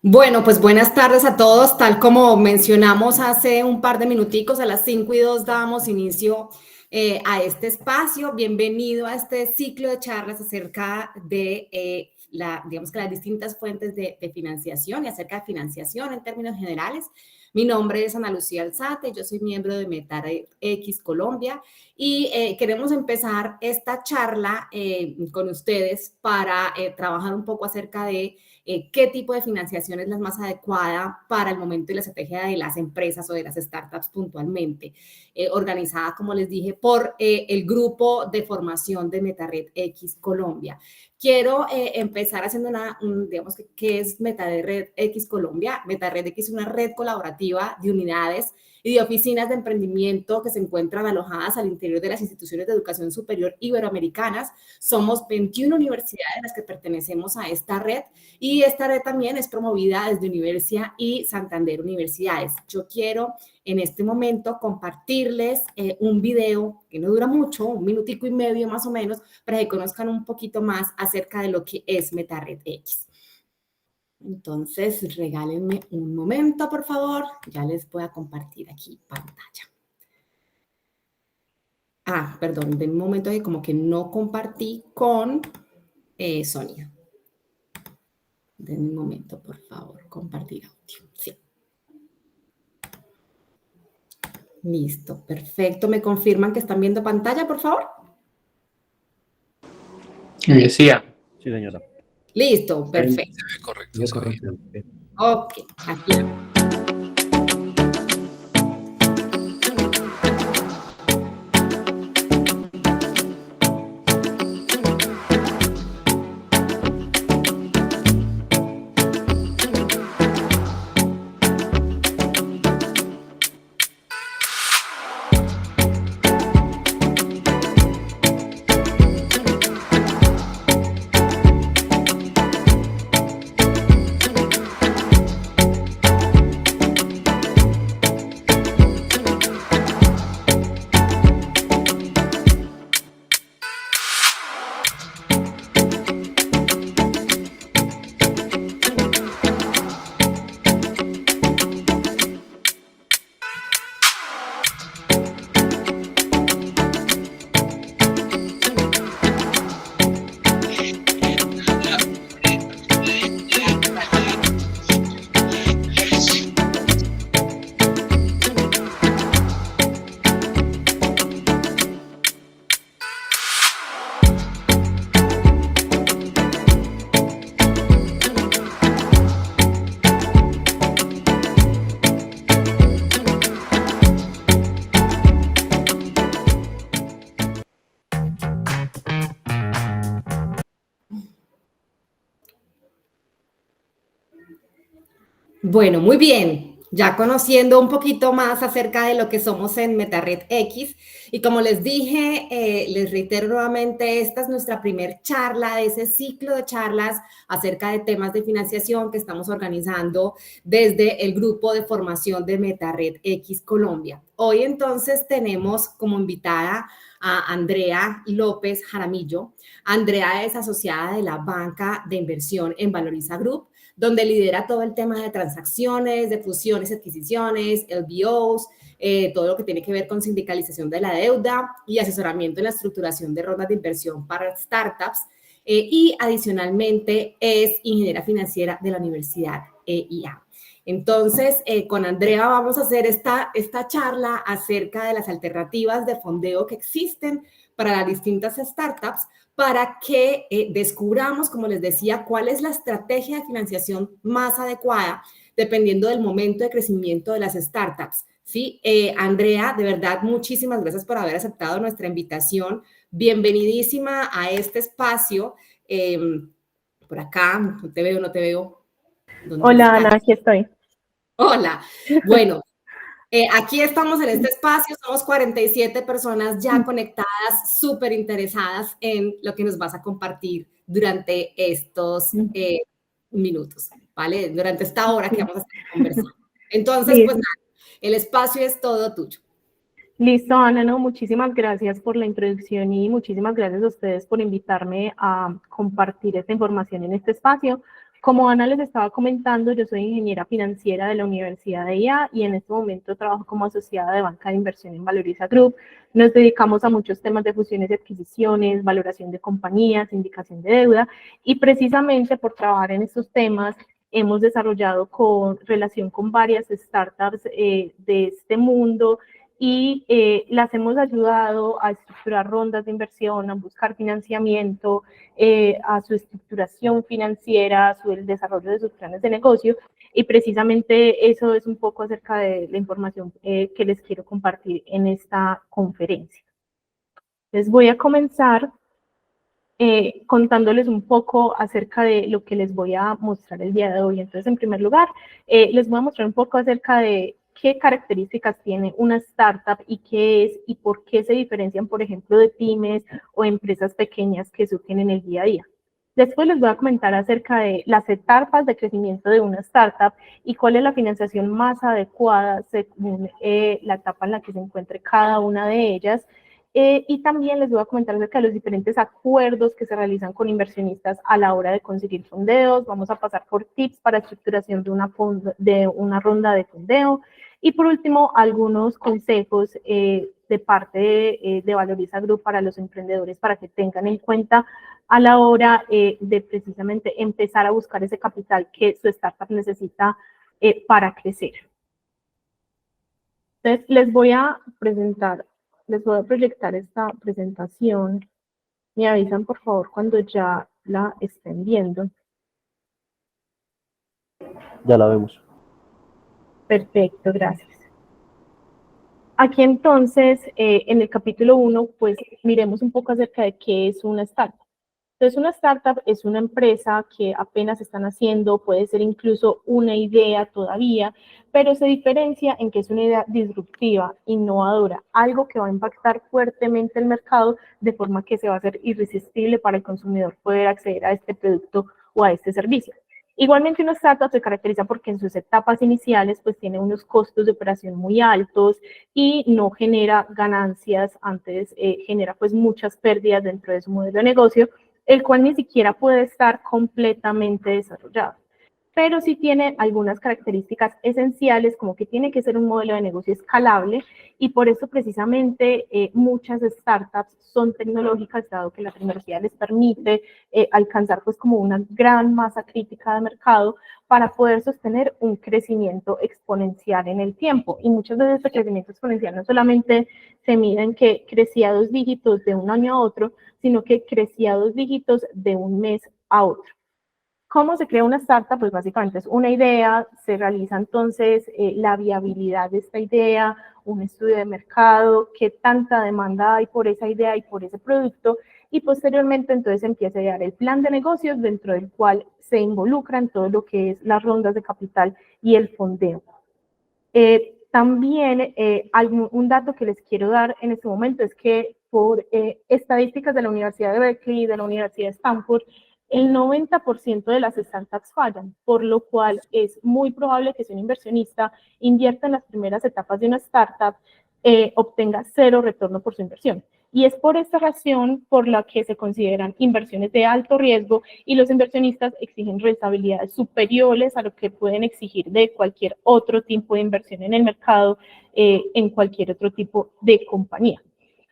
Bueno, pues buenas tardes a todos. Tal como mencionamos hace un par de minuticos, a las 5:02 dábamos inicio a este espacio. Bienvenido a este ciclo de charlas acerca de digamos que las distintas fuentes de financiación y acerca de financiación en términos generales. Mi nombre es Ana Lucía Alzate, yo soy miembro de MetaRed X Colombia y queremos empezar esta charla con ustedes para trabajar un poco acerca de qué tipo de financiación es la más adecuada para el momento y la estrategia de las empresas o de las startups puntualmente, organizada, como les dije, por el grupo de formación de MetaRed X Colombia. Quiero empezar haciendo digamos, ¿qué es MetaRed X Colombia? MetaRed X es una red colaborativa de unidades y de oficinas de emprendimiento que se encuentran alojadas al interior de las instituciones de educación superior iberoamericanas. Somos 21 universidades las que pertenecemos a esta red y esta red también es promovida desde Universia y Santander Universidades. Yo quiero en este momento compartirles un video que no dura mucho, 1,5 minutos más o menos, para que conozcan un poquito más acerca de lo que es MetaRed X. Entonces, regálenme un momento, por favor. Ya les voy a compartir aquí pantalla. Perdón, de un momento que como que no compartí con sonido. Den un momento, por favor, compartir audio. Sí. Listo, perfecto. ¿Me confirman que están viendo pantalla, por favor? Sí. Sí, señora. Listo, perfecto. Se ve correcto. Correcto. Ok, aquí. Bueno, muy bien. Ya conociendo un poquito más acerca de lo que somos en MetaRed X. Y como les dije, les reitero nuevamente, esta es nuestra primer charla de ese ciclo de charlas acerca de temas de financiación que estamos organizando desde el grupo de formación de MetaRed X Colombia. Hoy entonces tenemos como invitada a Andrea López Jaramillo. Andrea es asociada de la banca de inversión en Valoriza Group, donde lidera todo el tema de transacciones, de fusiones, adquisiciones, LBOs, todo lo que tiene que ver con sindicalización de la deuda y asesoramiento en la estructuración de rondas de inversión para startups. Y adicionalmente es ingeniera financiera de la Universidad EIA. Entonces, con Andrea vamos a hacer esta charla acerca de las alternativas de fondeo que existen para las distintas startups, para que descubramos, como les decía, cuál es la estrategia de financiación más adecuada dependiendo del momento de crecimiento de las startups. ¿Sí? Andrea, de verdad, muchísimas gracias por haber aceptado nuestra invitación. Bienvenidísima a este espacio. Por acá, no te veo, no te veo. Hola, Ana, aquí estoy. Hola. Bueno, aquí estamos en este espacio, somos 47 personas ya conectadas, súper interesadas en lo que nos vas a compartir durante estos minutos, ¿vale? Durante esta hora que vamos a estar conversando. Entonces, pues nada, el espacio es todo tuyo. Listo, Ana, no, muchísimas gracias por la introducción y muchísimas gracias a ustedes por invitarme a compartir esta información en este espacio. Como Ana les estaba comentando, yo soy ingeniera financiera de la Universidad de IA y en este momento trabajo como asociada de banca de inversión en Valoriza Group. Nos dedicamos a muchos temas de fusiones y adquisiciones, valoración de compañías, indicación de deuda y precisamente por trabajar en estos temas hemos desarrollado relación con varias startups de este mundo y las hemos ayudado a estructurar rondas de inversión, a buscar financiamiento, a su estructuración financiera, a el desarrollo de sus planes de negocio. Y precisamente eso es un poco acerca de la información que les quiero compartir en esta conferencia. Les voy a comenzar contándoles un poco acerca de lo que les voy a mostrar el día de hoy. Entonces, en primer lugar, les voy a mostrar un poco acerca de qué características tiene una startup y qué es y por qué se diferencian, por ejemplo, de pymes o empresas pequeñas que surgen en el día a día. Después les voy a comentar acerca de las etapas de crecimiento de una startup y cuál es la financiación más adecuada según la etapa en la que se encuentre cada una de ellas. Y también les voy a comentar acerca de los diferentes acuerdos que se realizan con inversionistas a la hora de conseguir fondeos. Vamos a pasar por tips para estructuración de una ronda de fondeo. Y por último, algunos consejos de parte de Valoriza Group para los emprendedores para que tengan en cuenta a la hora de precisamente empezar a buscar ese capital que su startup necesita para crecer. Entonces, les voy a proyectar esta presentación. Me avisan, por favor, cuando ya la estén viendo. Ya la vemos. Perfecto, gracias. Aquí entonces, en el capítulo 1, pues miremos un poco acerca de qué es una startup. Entonces, una startup es una empresa que apenas están haciendo, puede ser incluso una idea todavía, pero se diferencia en que es una idea disruptiva, innovadora, algo que va a impactar fuertemente el mercado de forma que se va a hacer irresistible para el consumidor poder acceder a este producto o a este servicio. Igualmente, una startup se caracteriza porque en sus etapas iniciales pues tiene unos costos de operación muy altos y no genera ganancias, antes genera pues muchas pérdidas dentro de su modelo de negocio, el cual ni siquiera puede estar completamente desarrollado. Pero sí tiene algunas características esenciales, como que tiene que ser un modelo de negocio escalable, y por eso precisamente muchas startups son tecnológicas, dado que la tecnología les permite alcanzar pues como una gran masa crítica de mercado para poder sostener un crecimiento exponencial en el tiempo. Y muchas veces este crecimiento exponencial no solamente se mide en que crecía 2 dígitos de un año a otro, sino que crecía 2 dígitos de un mes a otro. ¿Cómo se crea una startup? Pues básicamente es una idea, se realiza entonces la viabilidad de esta idea, un estudio de mercado, qué tanta demanda hay por esa idea y por ese producto, y posteriormente entonces empieza a dar el plan de negocios dentro del cual se involucran todo lo que es las rondas de capital y el fondeo. También un dato que les quiero dar en este momento es que por estadísticas de la Universidad de Berkeley y de la Universidad de Stanford, el 90% de las startups fallan, por lo cual es muy probable que si un inversionista invierta en las primeras etapas de una startup, obtenga 0 retorno por su inversión. Y es por esta razón por la que se consideran inversiones de alto riesgo y los inversionistas exigen rentabilidades superiores a lo que pueden exigir de cualquier otro tipo de inversión en el mercado, en cualquier otro tipo de compañía.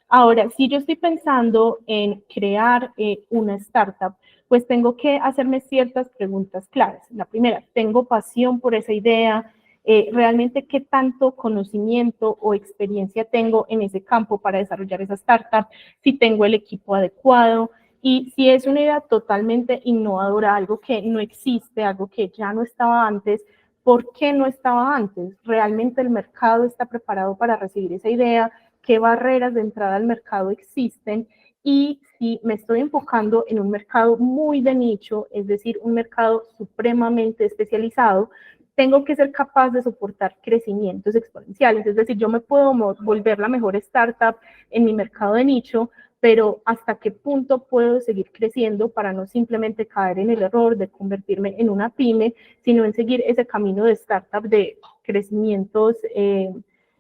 Ahora, si yo estoy pensando en crear una startup, pues tengo que hacerme ciertas preguntas claras. La primera, ¿tengo pasión por esa idea? ¿Realmente qué tanto conocimiento o experiencia tengo en ese campo para desarrollar esa startup? Si tengo el equipo adecuado y si es una idea totalmente innovadora, algo que no existe, algo que ya no estaba antes, ¿por qué no estaba antes? ¿Realmente el mercado está preparado para recibir esa idea? ¿Qué barreras de entrada al mercado existen? Y si me estoy enfocando en un mercado muy de nicho, es decir, un mercado supremamente especializado, tengo que ser capaz de soportar crecimientos exponenciales. Es decir, yo me puedo volver la mejor startup en mi mercado de nicho, pero hasta qué punto puedo seguir creciendo para no simplemente caer en el error de convertirme en una pyme, sino en seguir ese camino de startup de crecimientos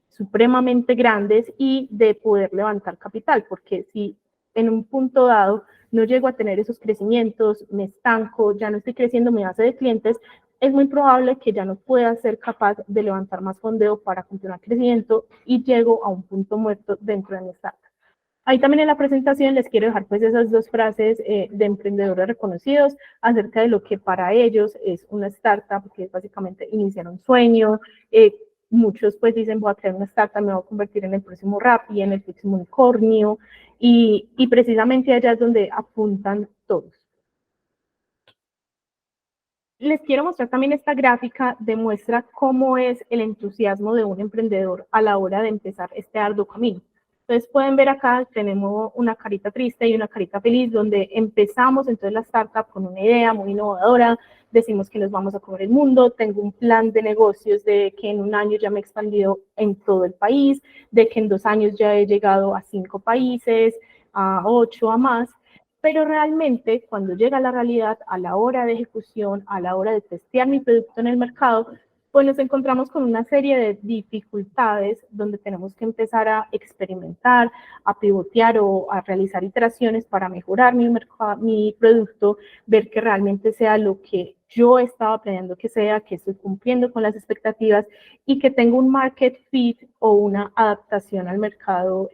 supremamente grandes y de poder levantar capital, porque si en un punto dado no llego a tener esos crecimientos, me estanco, ya no estoy creciendo mi base de clientes, es muy probable que ya no pueda ser capaz de levantar más fondeo para continuar creciendo y llego a un punto muerto dentro de mi startup. Ahí también en la presentación les quiero dejar pues esas dos frases de emprendedores reconocidos acerca de lo que para ellos es una startup, que es básicamente iniciar un sueño. Muchos pues dicen, voy a crear una startup, me voy a convertir en el próximo Rappi, en el próximo unicornio, y precisamente allá es donde apuntan todos. Les quiero mostrar también esta gráfica, demuestra cómo es el entusiasmo de un emprendedor a la hora de empezar este arduo camino. Entonces pueden ver acá, tenemos una carita triste y una carita feliz, donde empezamos entonces la startup con una idea muy innovadora, decimos que nos vamos a comer el mundo, tengo un plan de negocios de que en un año ya me he expandido en todo el país, de que en 2 años ya he llegado a 5 países, a 8, a más. Pero realmente cuando llega la realidad, a la hora de ejecución, a la hora de testear mi producto en el mercado, pues nos encontramos con una serie de dificultades donde tenemos que empezar a experimentar, a pivotear o a realizar iteraciones para mejorar mi producto, ver que realmente sea lo que yo estaba planeando que sea, que estoy cumpliendo con las expectativas y que tengo un market fit o una adaptación al mercado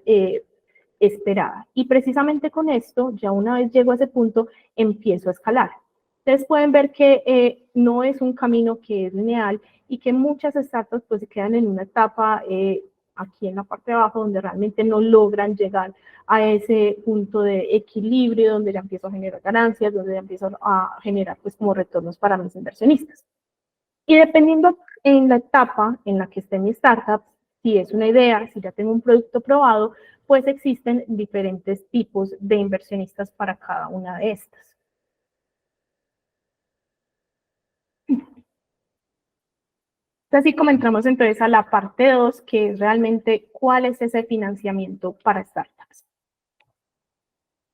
esperada. Y precisamente con esto, ya una vez llego a ese punto, empiezo a escalar. Ustedes pueden ver que no es un camino que es lineal y que muchas startups pues se quedan en una etapa aquí en la parte de abajo donde realmente no logran llegar a ese punto de equilibrio donde ya empiezo a generar ganancias, donde ya empiezo a generar pues como retornos para mis inversionistas. Y dependiendo en la etapa en la que esté mi startup, si es una idea, si ya tengo un producto probado, pues existen diferentes tipos de inversionistas para cada una de estas. Así como entramos entonces a la parte 2, que es realmente cuál es ese financiamiento para startups.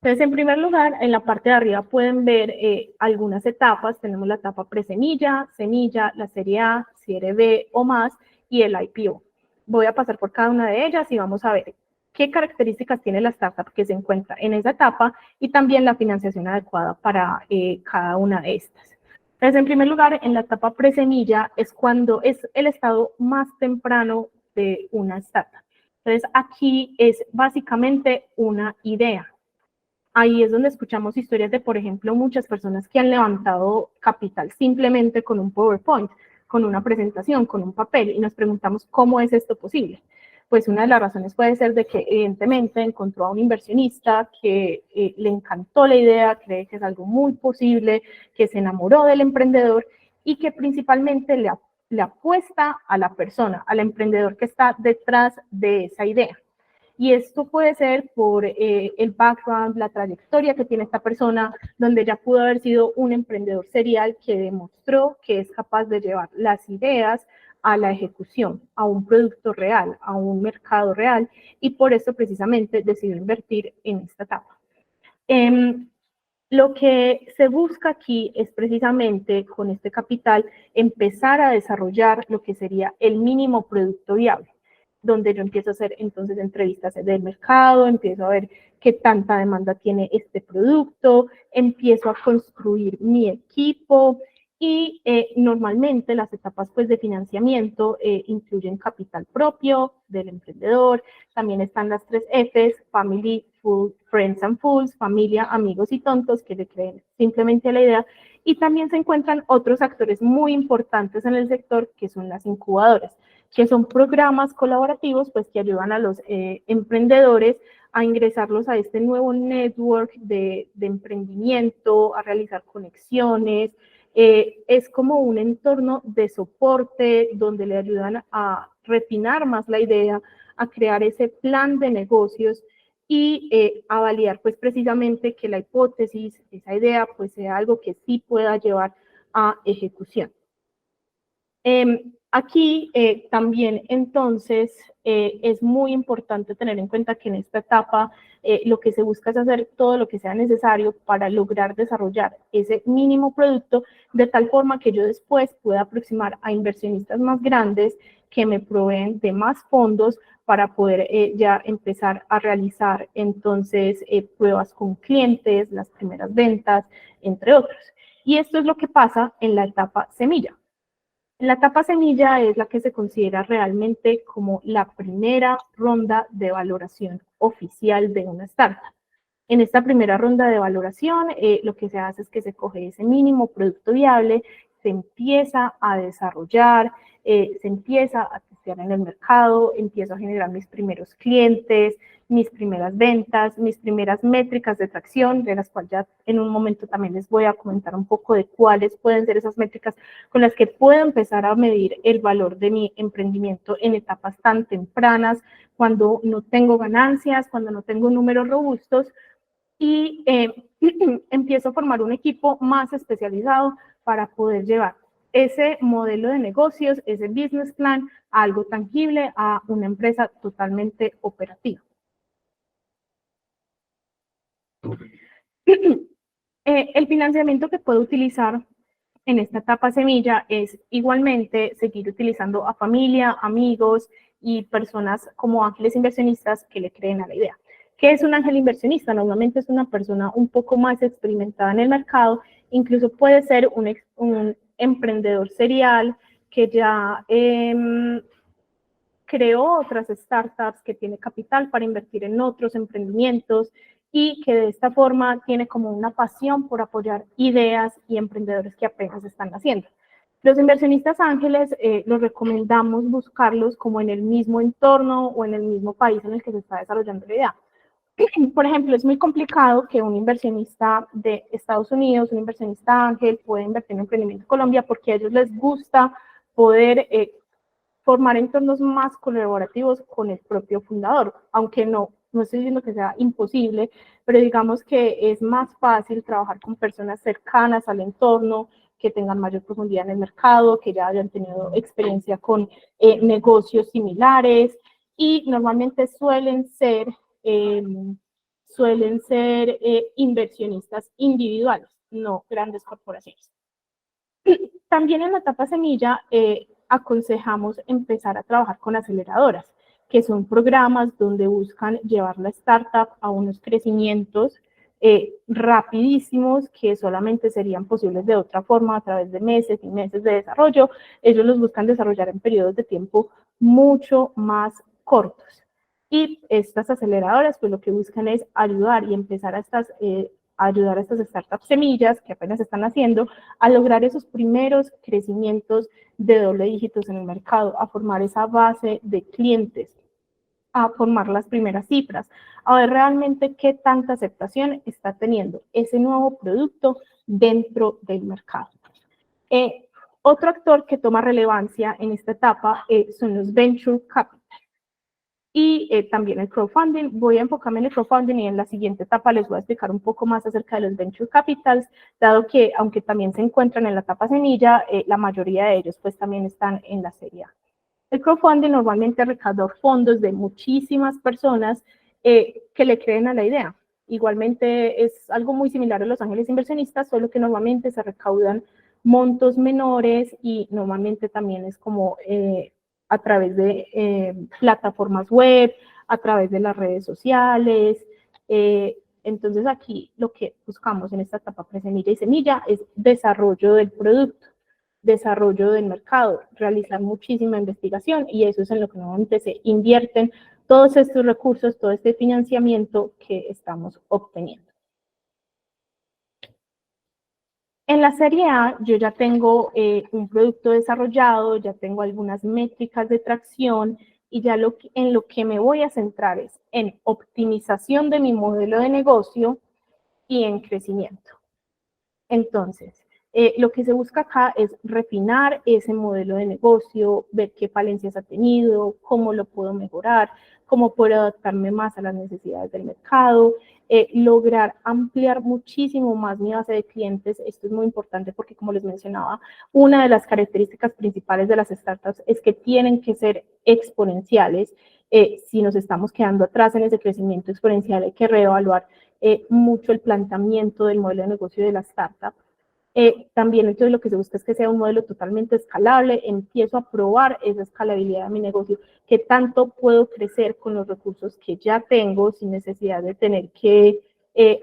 Entonces, en primer lugar, en la parte de arriba pueden ver algunas etapas. Tenemos la etapa presemilla, semilla, la serie A, serie B o más y el IPO. Voy a pasar por cada una de ellas y vamos a ver qué características tiene la startup que se encuentra en esa etapa y también la financiación adecuada para cada una de estas. Entonces, en primer lugar, en la etapa presemilla es cuando es el estado más temprano de una startup. Entonces, aquí es básicamente una idea. Ahí es donde escuchamos historias de, por ejemplo, muchas personas que han levantado capital simplemente con un PowerPoint, con una presentación, con un papel, y nos preguntamos cómo es esto posible. Pues una de las razones puede ser de que evidentemente encontró a un inversionista que le encantó la idea, cree que es algo muy posible, que se enamoró del emprendedor y que principalmente le apuesta a la persona, al emprendedor que está detrás de esa idea. Y esto puede ser por el background, la trayectoria que tiene esta persona, donde ya pudo haber sido un emprendedor serial que demostró que es capaz de llevar las ideas a la ejecución, a un producto real, a un mercado real, y por eso precisamente decidió invertir en esta etapa. Lo que se busca aquí es precisamente con este capital empezar a desarrollar lo que sería el mínimo producto viable, donde yo empiezo a hacer entonces entrevistas del mercado, empiezo a ver qué tanta demanda tiene este producto, empiezo a construir mi equipo y normalmente las etapas pues, de financiamiento incluyen capital propio del emprendedor, también están las 3 Fs, Family, Friends and Fools, familia, amigos y tontos que le creen simplemente a la idea, y también se encuentran otros actores muy importantes en el sector que son las incubadoras, que son programas colaborativos pues, que ayudan a los emprendedores a ingresarlos a este nuevo network de emprendimiento, a realizar conexiones. Es como un entorno de soporte donde le ayudan a refinar más la idea, a crear ese plan de negocios y a validar pues precisamente que la hipótesis, esa idea, pues sea algo que sí pueda llevar a ejecución. Aquí también entonces es muy importante tener en cuenta que en esta etapa lo que se busca es hacer todo lo que sea necesario para lograr desarrollar ese mínimo producto de tal forma que yo después pueda aproximar a inversionistas más grandes que me proveen de más fondos para poder ya empezar a realizar entonces pruebas con clientes, las primeras ventas, entre otros. Y esto es lo que pasa en la etapa semilla. La etapa semilla es la que se considera realmente como la primera ronda de valoración oficial de una startup. En esta primera ronda de valoración, lo que se hace es que se coge ese mínimo producto viable, se empieza a desarrollar, se empieza a testear en el mercado, empiezo a generar mis primeros clientes, mis primeras ventas, mis primeras métricas de tracción, de las cuales ya en un momento también les voy a comentar un poco de cuáles pueden ser esas métricas con las que puedo empezar a medir el valor de mi emprendimiento en etapas tan tempranas, cuando no tengo ganancias, cuando no tengo números robustos, y empiezo a formar un equipo más especializado para poder llevar ese modelo de negocios, ese business plan, a algo tangible, a una empresa totalmente operativa. El financiamiento que puedo utilizar en esta etapa semilla es igualmente seguir utilizando a familia, amigos y personas como ángeles inversionistas que le creen a la idea. ¿Qué es un ángel inversionista? Normalmente es una persona un poco más experimentada en el mercado, incluso puede ser un emprendedor serial que ya creó otras startups, que tiene capital para invertir en otros emprendimientos y que de esta forma tiene como una pasión por apoyar ideas y emprendedores que apenas están haciendo. Los inversionistas ángeles los recomendamos buscarlos como en el mismo entorno o en el mismo país en el que se está desarrollando la idea. Por ejemplo, es muy complicado que un inversionista de Estados Unidos, un inversionista ángel, pueda invertir en emprendimiento en Colombia porque a ellos les gusta poder formar entornos más colaborativos con el propio fundador, aunque no estoy diciendo que sea imposible, pero digamos que es más fácil trabajar con personas cercanas al entorno, que tengan mayor profundidad en el mercado, que ya hayan tenido experiencia con negocios similares y normalmente suelen ser inversionistas individuales, no grandes corporaciones. También en la etapa semilla aconsejamos empezar a trabajar con aceleradoras, que son programas donde buscan llevar la startup a unos crecimientos rapidísimos que solamente serían posibles de otra forma a través de meses y meses de desarrollo. Ellos los buscan desarrollar en periodos de tiempo mucho más cortos. Y estas aceleradoras pues lo que buscan es ayudar y empezar a ayudar a estas startups semillas que apenas están haciendo a lograr esos primeros crecimientos de doble dígitos en el mercado, a formar esa base de clientes, a formar las primeras cifras, a ver realmente qué tanta aceptación está teniendo ese nuevo producto dentro del mercado. Otro actor que toma relevancia en esta etapa son los venture capital y también el crowdfunding. Voy a enfocarme en el crowdfunding y en la siguiente etapa les voy a explicar un poco más acerca de los venture capitals, dado que aunque también se encuentran en la etapa semilla, la mayoría de ellos pues también están en la serie A. El crowdfunding normalmente recauda fondos de muchísimas personas que le creen a la idea. Igualmente es algo muy similar a los ángeles inversionistas, solo que normalmente se recaudan montos menores y normalmente también es como a través de plataformas web, a través de las redes sociales. Entonces aquí lo que buscamos en esta etapa presemilla y semilla es desarrollo del producto, desarrollo del mercado, realizar muchísima investigación y eso es en lo que normalmente se invierten todos estos recursos, todo este financiamiento que estamos obteniendo. En la serie A yo ya tengo un producto desarrollado, ya tengo algunas métricas de tracción y ya en lo que me voy a centrar es en optimización de mi modelo de negocio y en crecimiento. Entonces, lo que se busca acá es refinar ese modelo de negocio, ver qué falencias ha tenido, cómo lo puedo mejorar, cómo puedo adaptarme más a las necesidades del mercado, lograr ampliar muchísimo más mi base de clientes. Esto es muy importante porque, como les mencionaba, una de las características principales de las startups es que tienen que ser exponenciales. Si nos estamos quedando atrás en ese crecimiento exponencial, hay que reevaluar mucho el planteamiento del modelo de negocio de la startup. También entonces lo que se busca es que sea un modelo totalmente escalable, empiezo a probar esa escalabilidad de mi negocio, qué tanto puedo crecer con los recursos que ya tengo sin necesidad de tener que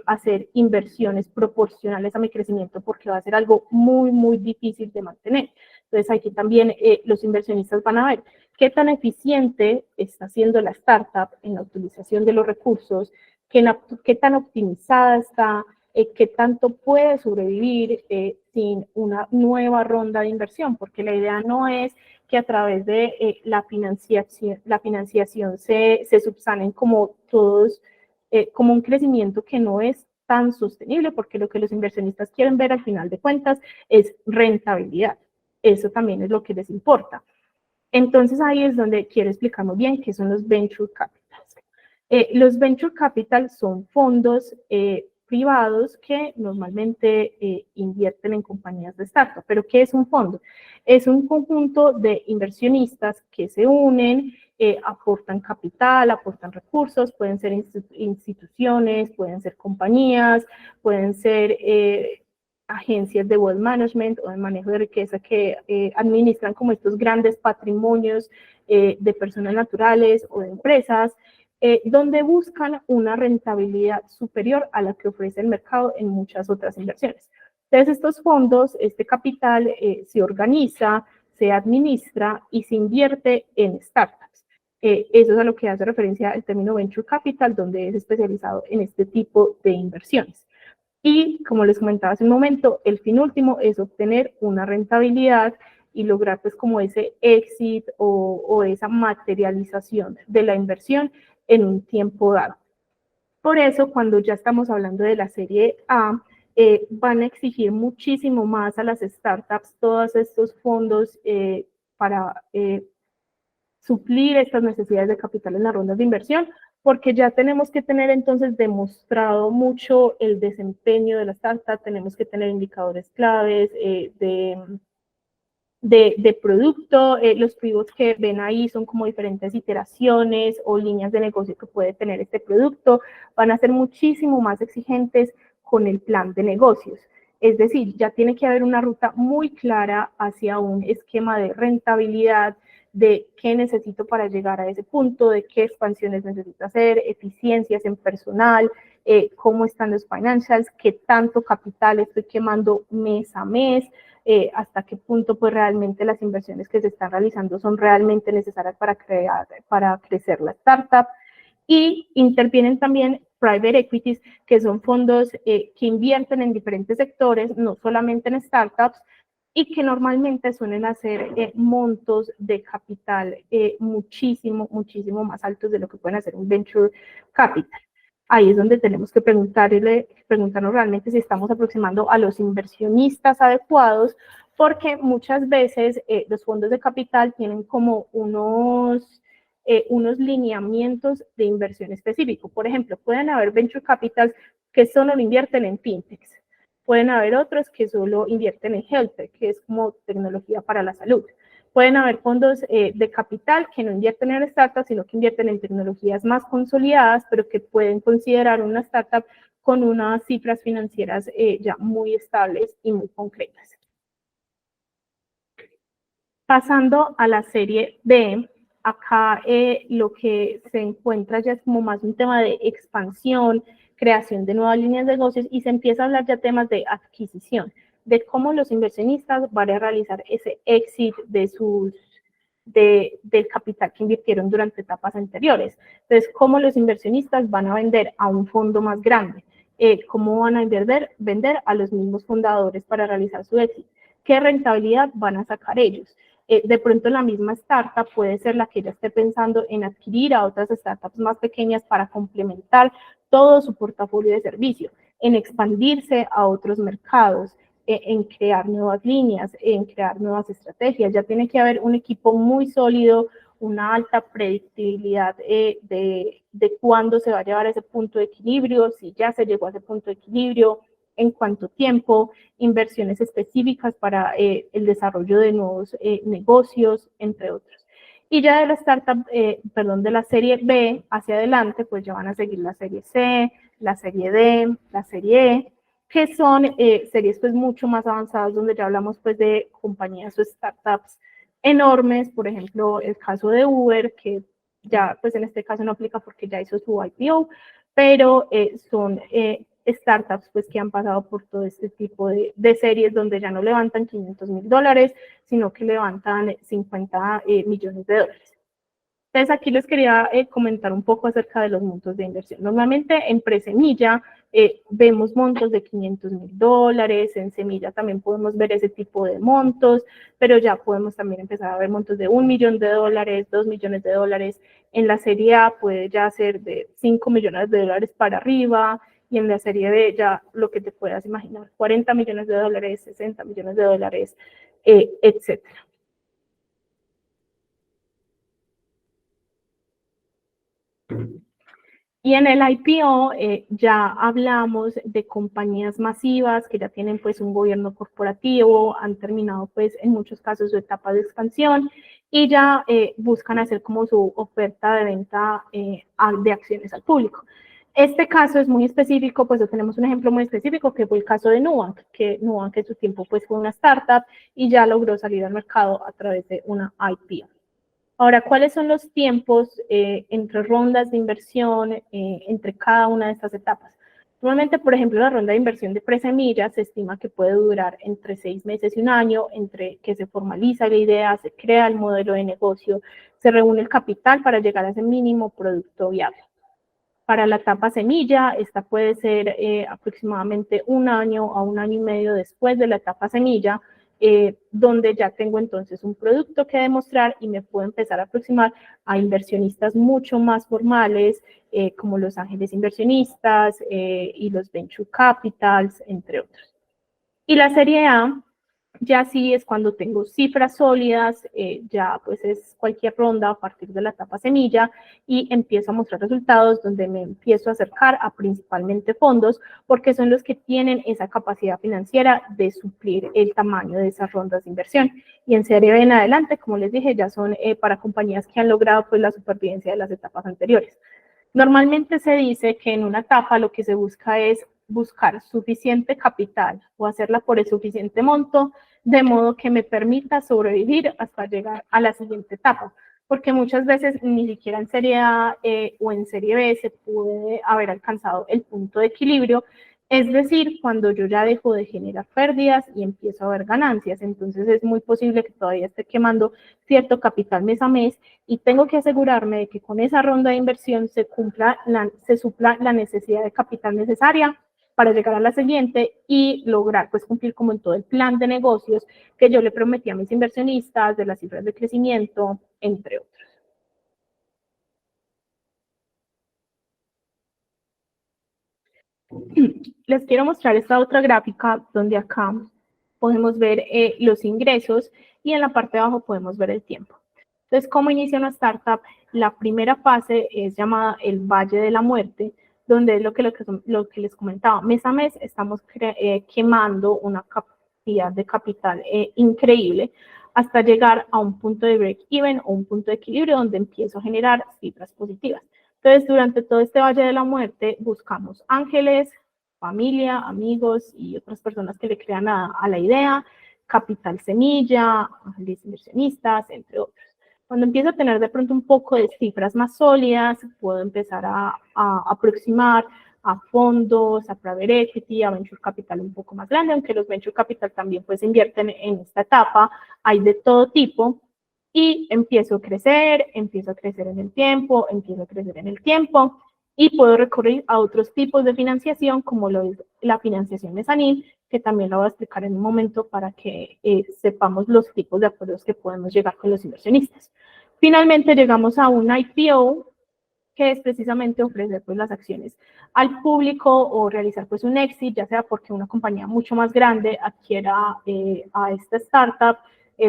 hacer inversiones proporcionales a mi crecimiento, porque va a ser algo muy, muy difícil de mantener. Entonces aquí también los inversionistas van a ver qué tan eficiente está siendo la startup en la utilización de los recursos, qué tan optimizada está, qué tanto puede sobrevivir sin una nueva ronda de inversión, porque la idea no es que a través de la financiación se subsanen como todos, como un crecimiento que no es tan sostenible, porque lo que los inversionistas quieren ver al final de cuentas es rentabilidad. Eso también es lo que les importa. Entonces ahí es donde quiero explicar muy bien qué son los venture capitals. Los venture capital son fondos privados que normalmente invierten en compañías de startup. ¿Pero qué es un fondo? Es un conjunto de inversionistas que se unen, aportan capital, aportan recursos, pueden ser instituciones, pueden ser compañías, pueden ser agencias de wealth management o de manejo de riqueza que administran como estos grandes patrimonios de personas naturales o de empresas, donde buscan una rentabilidad superior a la que ofrece el mercado en muchas otras inversiones. Entonces, estos fondos, este capital se organiza, se administra y se invierte en startups. Eso es a lo que hace referencia el término venture capital, donde es especializado en este tipo de inversiones. Y como les comentaba hace un momento, el fin último es obtener una rentabilidad y lograr pues como ese exit o esa materialización de la inversión en un tiempo dado. Por eso, cuando ya estamos hablando de la serie A, van a exigir muchísimo más a las startups todos estos fondos para suplir estas necesidades de capital en las rondas de inversión, porque ya tenemos que tener entonces demostrado mucho el desempeño de la startup, tenemos que tener indicadores claves de producto, los pivots que ven ahí son como diferentes iteraciones o líneas de negocio que puede tener este producto, van a ser muchísimo más exigentes con el plan de negocios. Es decir, ya tiene que haber una ruta muy clara hacia un esquema de rentabilidad, de qué necesito para llegar a ese punto, de qué expansiones necesito hacer, eficiencias en personal, cómo están los financials, qué tanto capital estoy quemando mes a mes, hasta qué punto pues realmente las inversiones que se están realizando son realmente necesarias para crecer la startup. Y intervienen también private equities, que son fondos que invierten en diferentes sectores, no solamente en startups, y que normalmente suelen hacer montos de capital muchísimo más altos de lo que pueden hacer un venture capital. Ahí es donde tenemos que preguntarnos realmente si estamos aproximando a los inversionistas adecuados, porque muchas veces los fondos de capital tienen como unos lineamientos de inversión específicos. Por ejemplo, pueden haber venture capitals que solo invierten en fintechs. Pueden haber otros que solo invierten en health tech, que es como tecnología para la salud. Pueden haber fondos de capital que no invierten en startups, sino que invierten en tecnologías más consolidadas, pero que pueden considerar una startup con unas cifras financieras ya muy estables y muy concretas. Pasando a la serie B, acá lo que se encuentra ya es como más un tema de expansión, creación de nuevas líneas de negocios y se empieza a hablar ya temas de adquisición, de cómo los inversionistas van a realizar ese exit del capital que invirtieron durante etapas anteriores. Entonces, cómo los inversionistas van a vender a un fondo más grande, cómo van a vender a los mismos fundadores para realizar su exit, qué rentabilidad van a sacar ellos. De pronto la misma startup puede ser la que ya esté pensando en adquirir a otras startups más pequeñas para complementar todo su portafolio de servicio, en expandirse a otros mercados, en crear nuevas líneas, en crear nuevas estrategias. Ya tiene que haber un equipo muy sólido, una alta predictibilidad de cuándo se va a llevar a ese punto de equilibrio, si ya se llegó a ese punto de equilibrio, en cuánto tiempo, inversiones específicas para el desarrollo de nuevos negocios, entre otros. Y ya de la startup, de la serie B hacia adelante, pues ya van a seguir la serie C, la serie D, la serie E, que son series pues mucho más avanzadas, donde ya hablamos pues de compañías o startups enormes, por ejemplo, el caso de Uber, que ya pues en este caso no aplica porque ya hizo su IPO, pero son startups pues que han pasado por todo este tipo de series donde ya no levantan $500,000, sino que levantan 50 millones de dólares. Entonces, aquí les quería comentar un poco acerca de los montos de inversión. Normalmente en presemilla vemos montos de $500,000, en semilla también podemos ver ese tipo de montos, pero ya podemos también empezar a ver montos de $1,000,000, $2,000,000. En la serie A puede ya ser de $5,000,000 para arriba, y en la serie B ya lo que te puedas imaginar, $40,000,000, $60,000,000, etcétera. Y en el IPO ya hablamos de compañías masivas que ya tienen pues un gobierno corporativo, han terminado pues en muchos casos su etapa de expansión y ya buscan hacer como su oferta de venta de acciones al público. Este caso es muy específico, pues tenemos un ejemplo muy específico que fue el caso de Nubank, que Nubank en su tiempo pues fue una startup y ya logró salir al mercado a través de una IPO. Ahora, ¿cuáles son los tiempos entre rondas de inversión, entre cada una de estas etapas? Normalmente, por ejemplo, la ronda de inversión de presemilla se estima que puede durar entre 6 meses y un año, entre que se formaliza la idea, se crea el modelo de negocio, se reúne el capital para llegar a ese mínimo producto viable. Para la etapa semilla, esta puede ser aproximadamente un año a un año y medio después de la etapa semilla, donde ya tengo entonces un producto que demostrar y me puedo empezar a aproximar a inversionistas mucho más formales, como los ángeles inversionistas y los venture capitals, entre otros. Y la serie A ya sí es cuando tengo cifras sólidas, ya pues es cualquier ronda a partir de la etapa semilla y empiezo a mostrar resultados donde me empiezo a acercar a principalmente fondos porque son los que tienen esa capacidad financiera de suplir el tamaño de esas rondas de inversión. Y en serie B en adelante, como les dije, ya son para compañías que han logrado pues la supervivencia de las etapas anteriores. Normalmente se dice que en una etapa lo que se busca es buscar suficiente capital o hacerla por el suficiente monto, de modo que me permita sobrevivir hasta llegar a la siguiente etapa. Porque muchas veces ni siquiera en serie A o en serie B se puede haber alcanzado el punto de equilibrio, es decir, cuando yo ya dejo de generar pérdidas y empiezo a ver ganancias. Entonces es muy posible que todavía esté quemando cierto capital mes a mes y tengo que asegurarme de que con esa ronda de inversión se supla la necesidad de capital necesaria para llegar a la siguiente y lograr pues cumplir como en todo el plan de negocios que yo le prometí a mis inversionistas, de las cifras de crecimiento, entre otros. Les quiero mostrar esta otra gráfica donde acá podemos ver los ingresos y en la parte de abajo podemos ver el tiempo. Entonces, ¿cómo inicia una startup? La primera fase es llamada el Valle de la Muerte, donde es lo que les comentaba. Mes a mes estamos quemando una cantidad de capital increíble hasta llegar a un punto de break-even o un punto de equilibrio donde empiezo a generar cifras positivas. Entonces, durante todo este Valle de la Muerte buscamos ángeles, familia, amigos y otras personas que le crean a la idea, capital semilla, ángeles inversionistas, entre otros. Cuando empiezo a tener de pronto un poco de cifras más sólidas, puedo empezar a aproximar a fondos, a private equity, a venture capital un poco más grande, aunque los venture capital también pues invierten en esta etapa, hay de todo tipo, y empiezo a crecer en el tiempo, y puedo recurrir a otros tipos de financiación, como lo es la financiación mezanín, que también lo voy a explicar en un momento para que sepamos los tipos de acuerdos que podemos llegar con los inversionistas. Finalmente llegamos a un IPO, que es precisamente ofrecer pues, las acciones al público o realizar pues, un exit, ya sea porque una compañía mucho más grande adquiera a esta startup,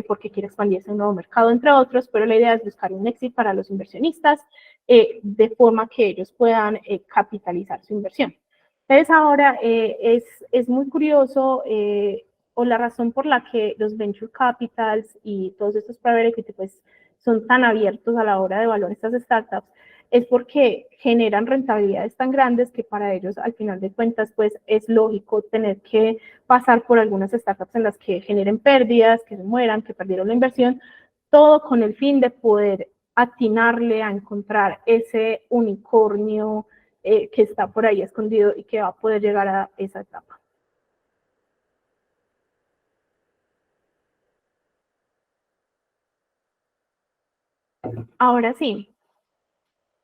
porque quiere expandirse a un nuevo mercado, entre otros, pero la idea es buscar un exit para los inversionistas de forma que ellos puedan capitalizar su inversión. Entonces ahora es muy curioso o la razón por la que los venture capitals y todos estos private equity pues, son tan abiertos a la hora de evaluar estas startups es porque generan rentabilidades tan grandes que para ellos, al final de cuentas, pues es lógico tener que pasar por algunas startups en las que generen pérdidas, que se mueran, que perdieron la inversión, todo con el fin de poder atinarle a encontrar ese unicornio que está por ahí escondido y que va a poder llegar a esa etapa. Ahora sí,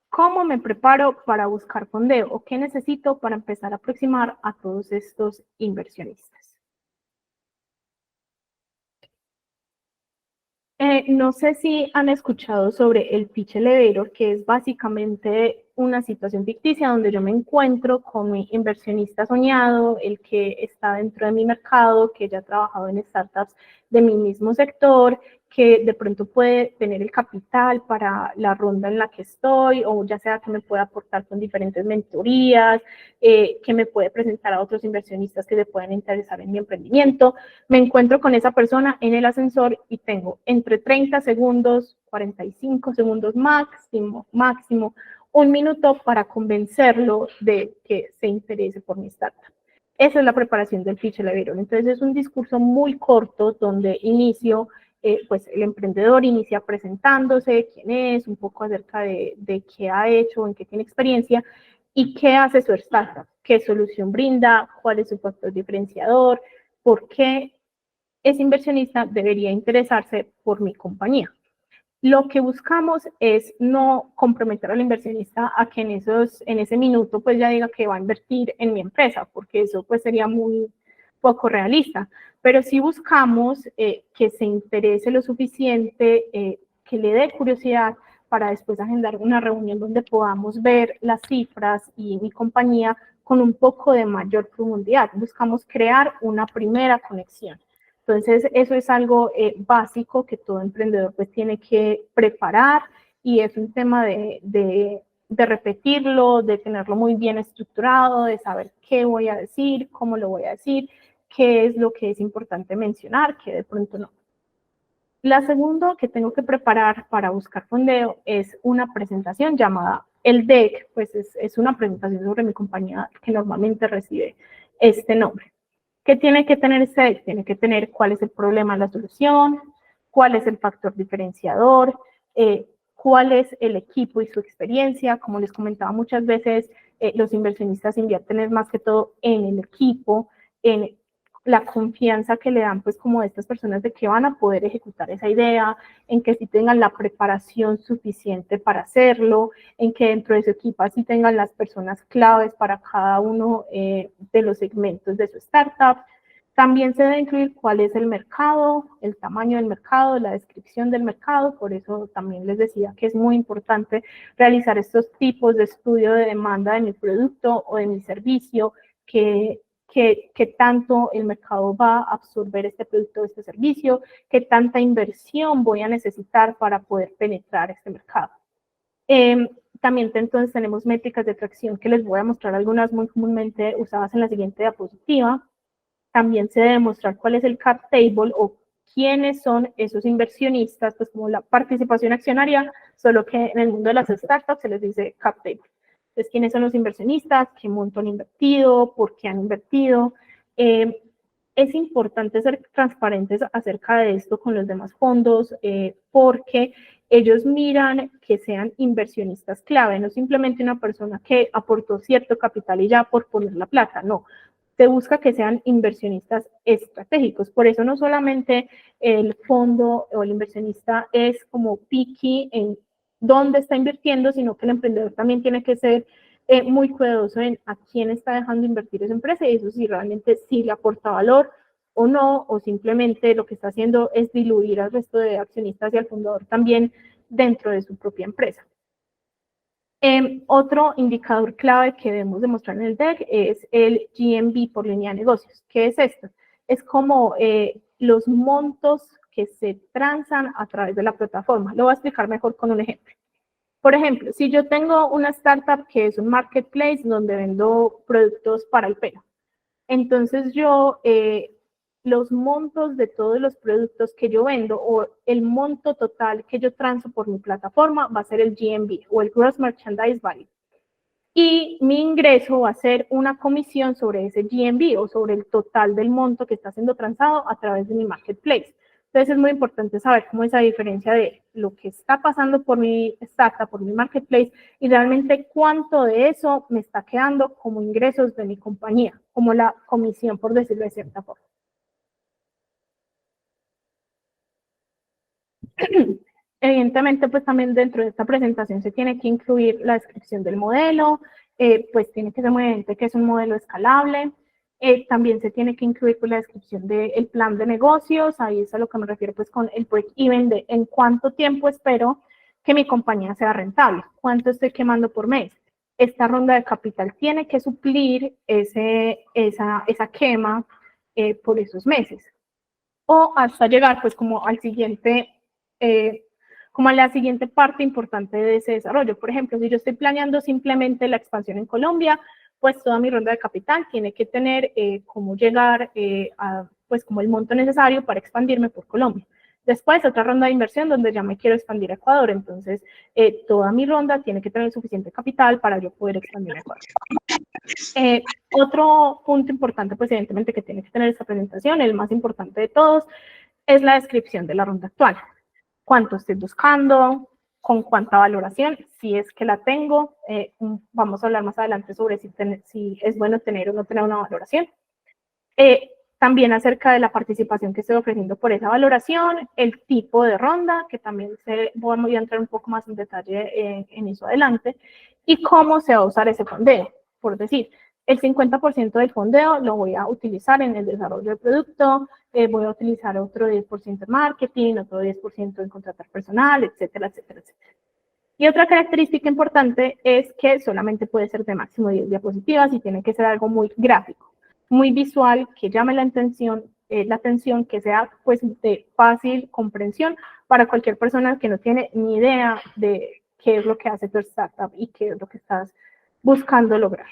¿cómo me preparo para buscar fondeo o qué necesito para empezar a aproximar a todos estos inversionistas? No sé si han escuchado sobre el pitch elevator, que es básicamente una situación ficticia donde yo me encuentro con mi inversionista soñado, el que está dentro de mi mercado, que ya ha trabajado en startups de mi mismo sector, que de pronto puede tener el capital para la ronda en la que estoy, o ya sea que me pueda aportar con diferentes mentorías, que me puede presentar a otros inversionistas que se puedan interesar en mi emprendimiento. Me encuentro con esa persona en el ascensor y tengo entre 30 segundos, 45 segundos máximo, un minuto para convencerlo de que se interese por mi startup. Esa es la preparación del pitch elevator. Entonces es un discurso muy corto donde inicio, pues el emprendedor inicia presentándose, quién es, un poco acerca de qué ha hecho, en qué tiene experiencia y qué hace su startup, qué solución brinda, cuál es su factor diferenciador, por qué ese inversionista debería interesarse por mi compañía. Lo que buscamos es no comprometer al inversionista a que en ese minuto pues ya diga que va a invertir en mi empresa, porque eso pues sería muy poco realista, pero sí buscamos que se interese lo suficiente, que le dé curiosidad para después agendar una reunión donde podamos ver las cifras y mi compañía con un poco de mayor profundidad. Buscamos crear una primera conexión. Entonces, eso es algo básico que todo emprendedor pues tiene que preparar y es un tema de repetirlo, de tenerlo muy bien estructurado, de saber qué voy a decir, cómo lo voy a decir, qué es lo que es importante mencionar, qué de pronto no. La segunda que tengo que preparar para buscar fondeo es una presentación llamada el deck, pues es una presentación sobre mi compañía que normalmente recibe este nombre. ¿Qué tiene que tener este deck? Tiene que tener cuál es el problema, la solución, cuál es el factor diferenciador, cuál es el equipo y su experiencia. Como les comentaba muchas veces, los inversionistas invierten más que todo en el equipo, en la confianza que le dan pues como a estas personas de que van a poder ejecutar esa idea, en que sí tengan la preparación suficiente para hacerlo, en que dentro de su equipo sí tengan las personas claves para cada uno de los segmentos de su startup. También se debe incluir cuál es el mercado, el tamaño del mercado, la descripción del mercado, por eso también les decía que es muy importante realizar estos tipos de estudio de demanda de mi producto o de mi servicio, que tanto el mercado va a absorber este producto o este servicio, qué tanta inversión voy a necesitar para poder penetrar este mercado. También entonces tenemos métricas de atracción que les voy a mostrar algunas muy comúnmente usadas en la siguiente diapositiva. También se debe mostrar cuál es el cap table o quiénes son esos inversionistas, pues como la participación accionaria, solo que en el mundo de las startups se les dice cap table. Entonces, ¿quiénes son los inversionistas? ¿Qué monto han invertido? ¿Por qué han invertido? Es importante ser transparentes acerca de esto con los demás fondos porque ellos miran que sean inversionistas clave, no simplemente una persona que aportó cierto capital y ya por poner la plata, no. Se busca que sean inversionistas estratégicos. Por eso no solamente el fondo o el inversionista es como picky en dónde está invirtiendo, sino que el emprendedor también tiene que ser muy cuidadoso en a quién está dejando invertir esa empresa y eso sí realmente sí le aporta valor o no, o simplemente lo que está haciendo es diluir al resto de accionistas y al fundador también dentro de su propia empresa. Otro indicador clave que debemos demostrar en el deck es el GMV por línea de negocios. ¿Qué es esto? Es como los montos que se transan a través de la plataforma. Lo voy a explicar mejor con un ejemplo. Por ejemplo, si yo tengo una startup que es un marketplace donde vendo productos para el pelo, entonces yo los montos de todos los productos que yo vendo o el monto total que yo transo por mi plataforma va a ser el GMV o el Gross Merchandise Value. Y mi ingreso va a ser una comisión sobre ese GMV o sobre el total del monto que está siendo transado a través de mi marketplace. Entonces es muy importante saber cómo esa diferencia de lo que está pasando por mi startup, por mi marketplace, y realmente cuánto de eso me está quedando como ingresos de mi compañía, como la comisión, por decirlo de cierta forma. Evidentemente, pues también dentro de esta presentación se tiene que incluir la descripción del modelo, pues tiene que ser muy evidente que es un modelo escalable. También se tiene que incluir pues, la descripción del plan de negocios, ahí es a lo que me refiero pues con el break-even de en cuánto tiempo espero que mi compañía sea rentable, cuánto estoy quemando por mes. Esta ronda de capital tiene que suplir esa quema por esos meses. O hasta llegar pues como al siguiente, como a la siguiente parte importante de ese desarrollo. Por ejemplo, si yo estoy planeando simplemente la expansión en Colombia, pues toda mi ronda de capital tiene que tener cómo llegar a, pues como el monto necesario para expandirme por Colombia. Después, otra ronda de inversión donde ya me quiero expandir a Ecuador. Entonces, toda mi ronda tiene que tener suficiente capital para yo poder expandir a Ecuador. Otro punto importante, pues evidentemente que tiene que tener esta presentación, el más importante de todos, es la descripción de la ronda actual. ¿Cuánto estoy buscando? ¿Con cuánta valoración? Si es que la tengo, vamos a hablar más adelante sobre si es bueno tener o no tener una valoración. También acerca de la participación que estoy ofreciendo por esa valoración, el tipo de ronda, que también voy a entrar un poco más en detalle en eso adelante, y cómo se va a usar ese fondeo. Por decir, el 50% del fondeo lo voy a utilizar en el desarrollo del producto, voy a utilizar otro 10% en marketing, otro 10% en contratar personal, etcétera, etcétera, etcétera. Y otra característica importante es que solamente puede ser de máximo 10 diapositivas y tiene que ser algo muy gráfico, muy visual, que llame la atención, que sea pues de fácil comprensión para cualquier persona que no tiene ni idea de qué es lo que hace tu startup y qué es lo que estás buscando lograr.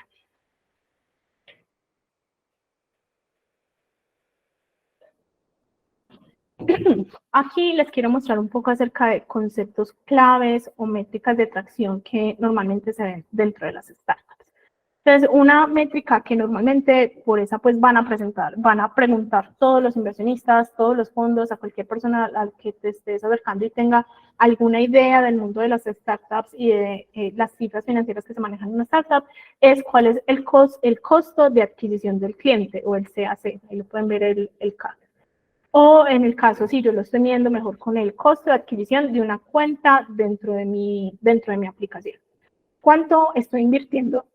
Aquí les quiero mostrar un poco acerca de conceptos claves o métricas de tracción que normalmente se ven dentro de las startups. Entonces, una métrica que normalmente por esa pues van a preguntar todos los inversionistas, todos los fondos, a cualquier persona al que te estés acercando y tenga alguna idea del mundo de las startups y de las cifras financieras que se manejan en una startup, es cuál es el costo de adquisición del cliente o el CAC. Ahí lo pueden ver el CAC. O en el caso, si yo lo estoy midiendo mejor con el costo de adquisición de una cuenta dentro de mi aplicación. ¿Cuánto estoy invirtiendo?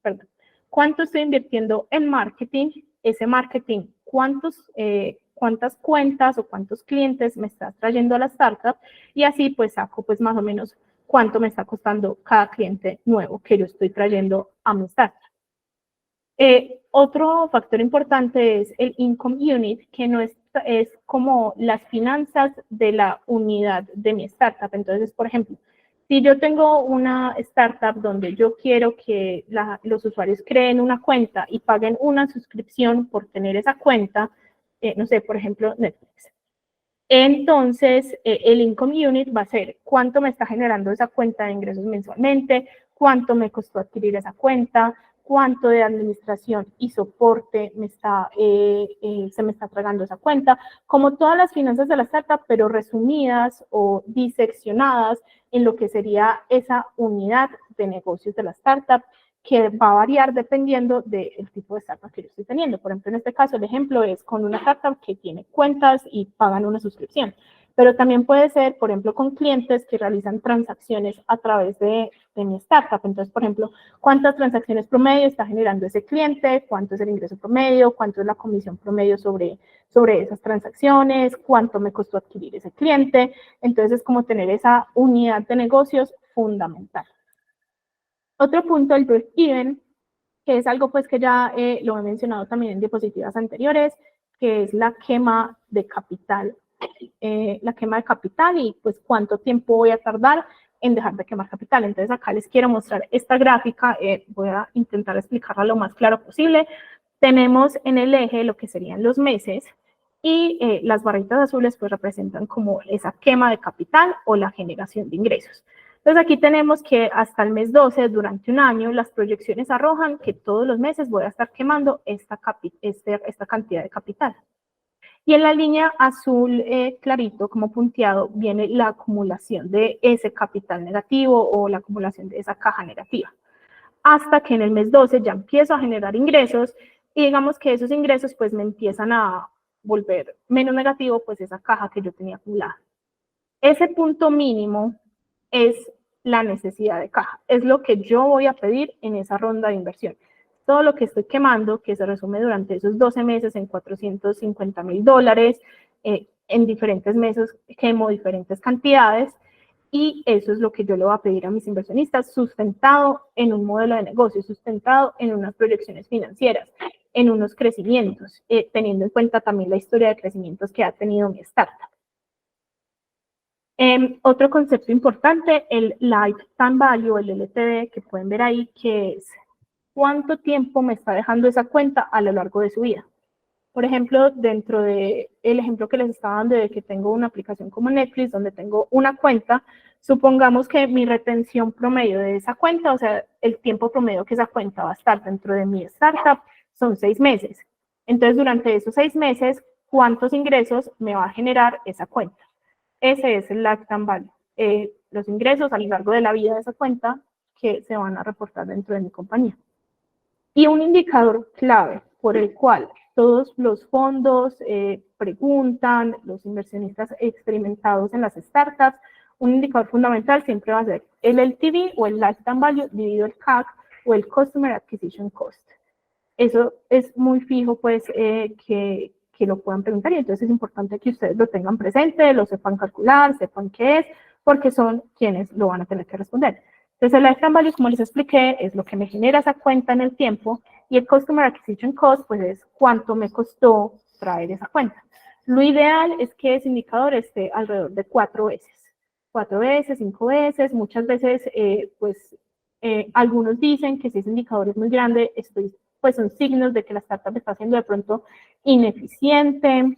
Perdón. ¿Cuánto estoy invirtiendo en marketing? Ese marketing, cuántas cuentas o cuántos clientes me está trayendo a la startup, y así pues saco pues más o menos cuánto me está costando cada cliente nuevo que yo estoy trayendo a mi startup. Otro factor importante es el income unit, que no es como las finanzas de la unidad de mi startup. Entonces, por ejemplo, si yo tengo una startup donde yo quiero que los usuarios creen una cuenta y paguen una suscripción por tener esa cuenta, no sé, por ejemplo, Netflix. Entonces, el income unit va a ser cuánto me está generando esa cuenta de ingresos mensualmente, cuánto me costó adquirir esa cuenta, cuánto de administración y soporte se me está tragando esa cuenta, como todas las finanzas de la startup, pero resumidas o diseccionadas en lo que sería esa unidad de negocios de la startup, que va a variar dependiendo del tipo de startup que yo estoy teniendo. Por ejemplo, en este caso, el ejemplo es con una startup que tiene cuentas y pagan una suscripción. Pero también puede ser, por ejemplo, con clientes que realizan transacciones a través de mi startup. Entonces, por ejemplo, ¿cuántas transacciones promedio está generando ese cliente? ¿Cuánto es el ingreso promedio? ¿Cuánto es la comisión promedio sobre esas transacciones? ¿Cuánto me costó adquirir ese cliente? Entonces, es como tener esa unidad de negocios fundamental. Otro punto, el break-even, que es algo pues que ya lo he mencionado también en diapositivas anteriores, que es la quema de capital. Y pues cuánto tiempo voy a tardar en dejar de quemar capital. Entonces acá les quiero mostrar esta gráfica, voy a intentar explicarla lo más claro posible. Tenemos en el eje lo que serían los meses y las barritas azules pues representan como esa quema de capital o la generación de ingresos. Entonces aquí tenemos que hasta el mes 12, durante un año, las proyecciones arrojan que todos los meses voy a estar quemando esta cantidad de capital. Y en la línea azul clarito, como punteado, viene la acumulación de ese capital negativo o la acumulación de esa caja negativa. Hasta que en el mes 12 ya empiezo a generar ingresos y digamos que esos ingresos pues me empiezan a volver menos negativo pues esa caja que yo tenía acumulada. Ese punto mínimo es la necesidad de caja, es lo que yo voy a pedir en esa ronda de inversión. Todo lo que estoy quemando, que se resume durante esos 12 meses en $450,000, en diferentes meses quemo diferentes cantidades, y eso es lo que yo le voy a pedir a mis inversionistas, sustentado en un modelo de negocio, sustentado en unas proyecciones financieras, en unos crecimientos, teniendo en cuenta también la historia de crecimientos que ha tenido mi startup. Otro concepto importante, el Lifetime Value, el LTV, que pueden ver ahí, que es cuánto tiempo me está dejando esa cuenta a lo largo de su vida. Por ejemplo, dentro del ejemplo que les estaba dando de que tengo una aplicación como Netflix, donde tengo una cuenta, supongamos que mi retención promedio de esa cuenta, o sea, el tiempo promedio que esa cuenta va a estar dentro de mi startup, son 6 meses. Entonces, durante esos 6 meses, ¿cuántos ingresos me va a generar esa cuenta? Ese es el lifetime value. Los ingresos a lo largo de la vida de esa cuenta que se van a reportar dentro de mi compañía. Y un indicador clave por el cual todos los fondos preguntan, los inversionistas experimentados en las startups, un indicador fundamental siempre va a ser el LTV o el Lifetime Value dividido el CAC o el Customer Acquisition Cost. Eso es muy fijo, pues, que lo puedan preguntar, y entonces es importante que ustedes lo tengan presente, lo sepan calcular, sepan qué es, porque son quienes lo van a tener que responder. Entonces, el Lifetime Value, como les expliqué, es lo que me genera esa cuenta en el tiempo, y el Customer Acquisition Cost, pues, es cuánto me costó traer esa cuenta. Lo ideal es que ese indicador esté alrededor de 4 veces. 4 veces, 5 veces, muchas veces, algunos dicen que si ese indicador es muy grande, pues son signos de que la startup está siendo de pronto ineficiente,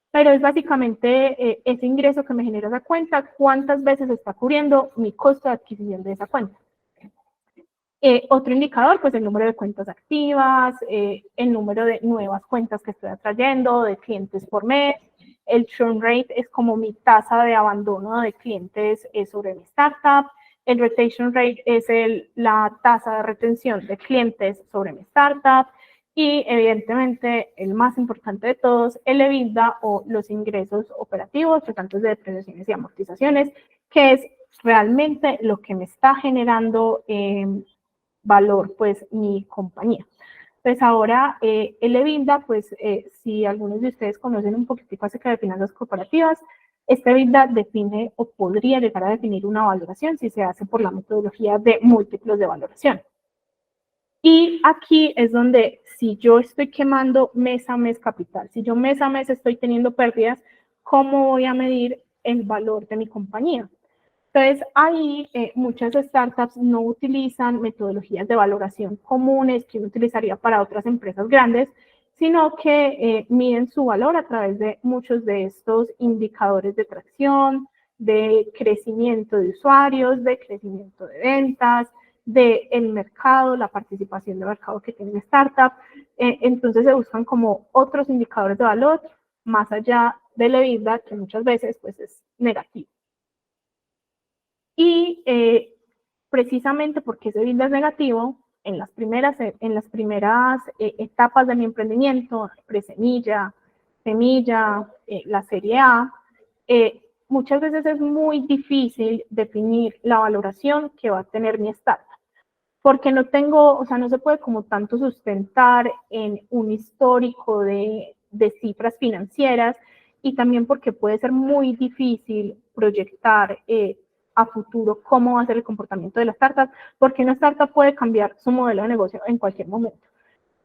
pero es básicamente ese ingreso que me genera esa cuenta, cuántas veces está cubriendo mi costo de adquisición de esa cuenta. Otro indicador, pues el número de cuentas activas, el número de nuevas cuentas que estoy atrayendo, de clientes por mes. El churn rate es como mi tasa de abandono de clientes sobre mi startup. El retention rate es la tasa de retención de clientes sobre mi startup. Y evidentemente, el más importante de todos, el EBITDA o los ingresos operativos, tanto de depreciaciones y amortizaciones, que es realmente lo que me está generando valor, pues, mi compañía. Pues ahora, el EBITDA, pues, si algunos de ustedes conocen un poquitico acerca de finanzas corporativas, este EBITDA define o podría llegar a definir una valoración si se hace por la metodología de múltiplos de valoración. Y aquí es donde, si yo estoy quemando mes a mes capital, si yo mes a mes estoy teniendo pérdidas, ¿cómo voy a medir el valor de mi compañía? Entonces, ahí muchas startups no utilizan metodologías de valoración comunes que uno utilizaría para otras empresas grandes, sino que miden su valor a través de muchos de estos indicadores de tracción, de crecimiento de usuarios, de crecimiento de ventas, del mercado, la participación de mercado que tiene una startup. Entonces, se buscan como otros indicadores de valor más allá del EBITDA, que muchas veces pues, es negativo. Y precisamente porque ese EBITDA es negativo, en las primeras etapas de mi emprendimiento, presemilla, semilla, la serie A, muchas veces es muy difícil definir la valoración que va a tener mi startup, porque no tengo, o sea, no se puede como tanto sustentar en un histórico de cifras financieras, y también porque puede ser muy difícil proyectar a futuro cómo va a ser el comportamiento de la startup, porque una startup puede cambiar su modelo de negocio en cualquier momento.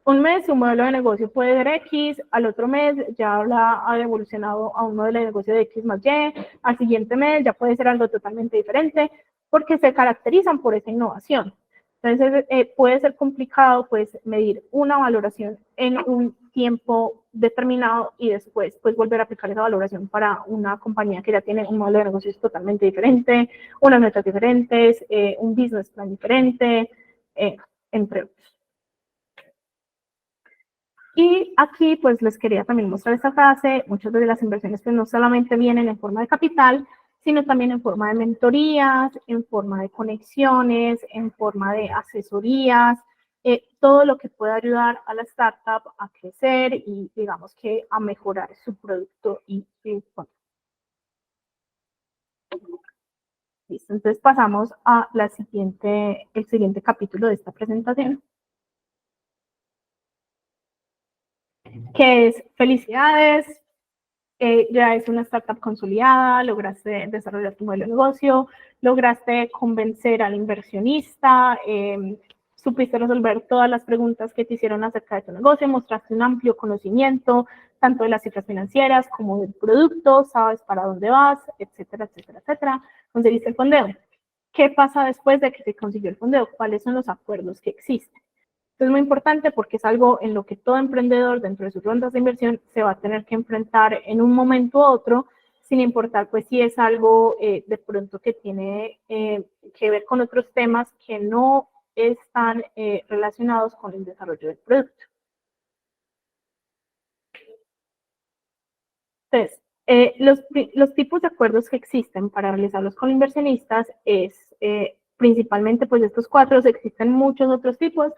Un mes su modelo de negocio puede ser X, al otro mes ya ha evolucionado a un modelo de negocio de X más Y, al siguiente mes ya puede ser algo totalmente diferente, porque se caracterizan por esa innovación. Entonces, puede ser complicado pues medir una valoración en un tiempo determinado y después pues volver a aplicar esa valoración para una compañía que ya tiene un modelo de negocios totalmente diferente, unas metas diferentes, un business plan diferente, entre otros. Y aquí pues les quería también mostrar esta frase. Muchas de las inversiones pues no solamente vienen en forma de capital, sino también en forma de mentorías, en forma de conexiones, en forma de asesorías, todo lo que pueda ayudar a la startup a crecer y digamos que a mejorar su producto y bueno. Listo, entonces pasamos a el siguiente capítulo de esta presentación, que es felicidades. Ya es una startup consolidada, lograste desarrollar tu modelo de negocio, lograste convencer al inversionista, supiste resolver todas las preguntas que te hicieron acerca de tu negocio, mostraste un amplio conocimiento, tanto de las cifras financieras como del producto, sabes para dónde vas, etcétera, etcétera, etcétera. Conseguiste el fondeo. ¿Qué pasa después de que se consiguió el fondeo? ¿Cuáles son los acuerdos que existen? Esto es muy importante porque es algo en lo que todo emprendedor dentro de sus rondas de inversión se va a tener que enfrentar en un momento u otro, sin importar pues si es algo de pronto que tiene que ver con otros temas que no están relacionados con el desarrollo del producto. Entonces, los tipos de acuerdos que existen para realizarlos con inversionistas es principalmente pues estos cuatro. Existen muchos otros tipos,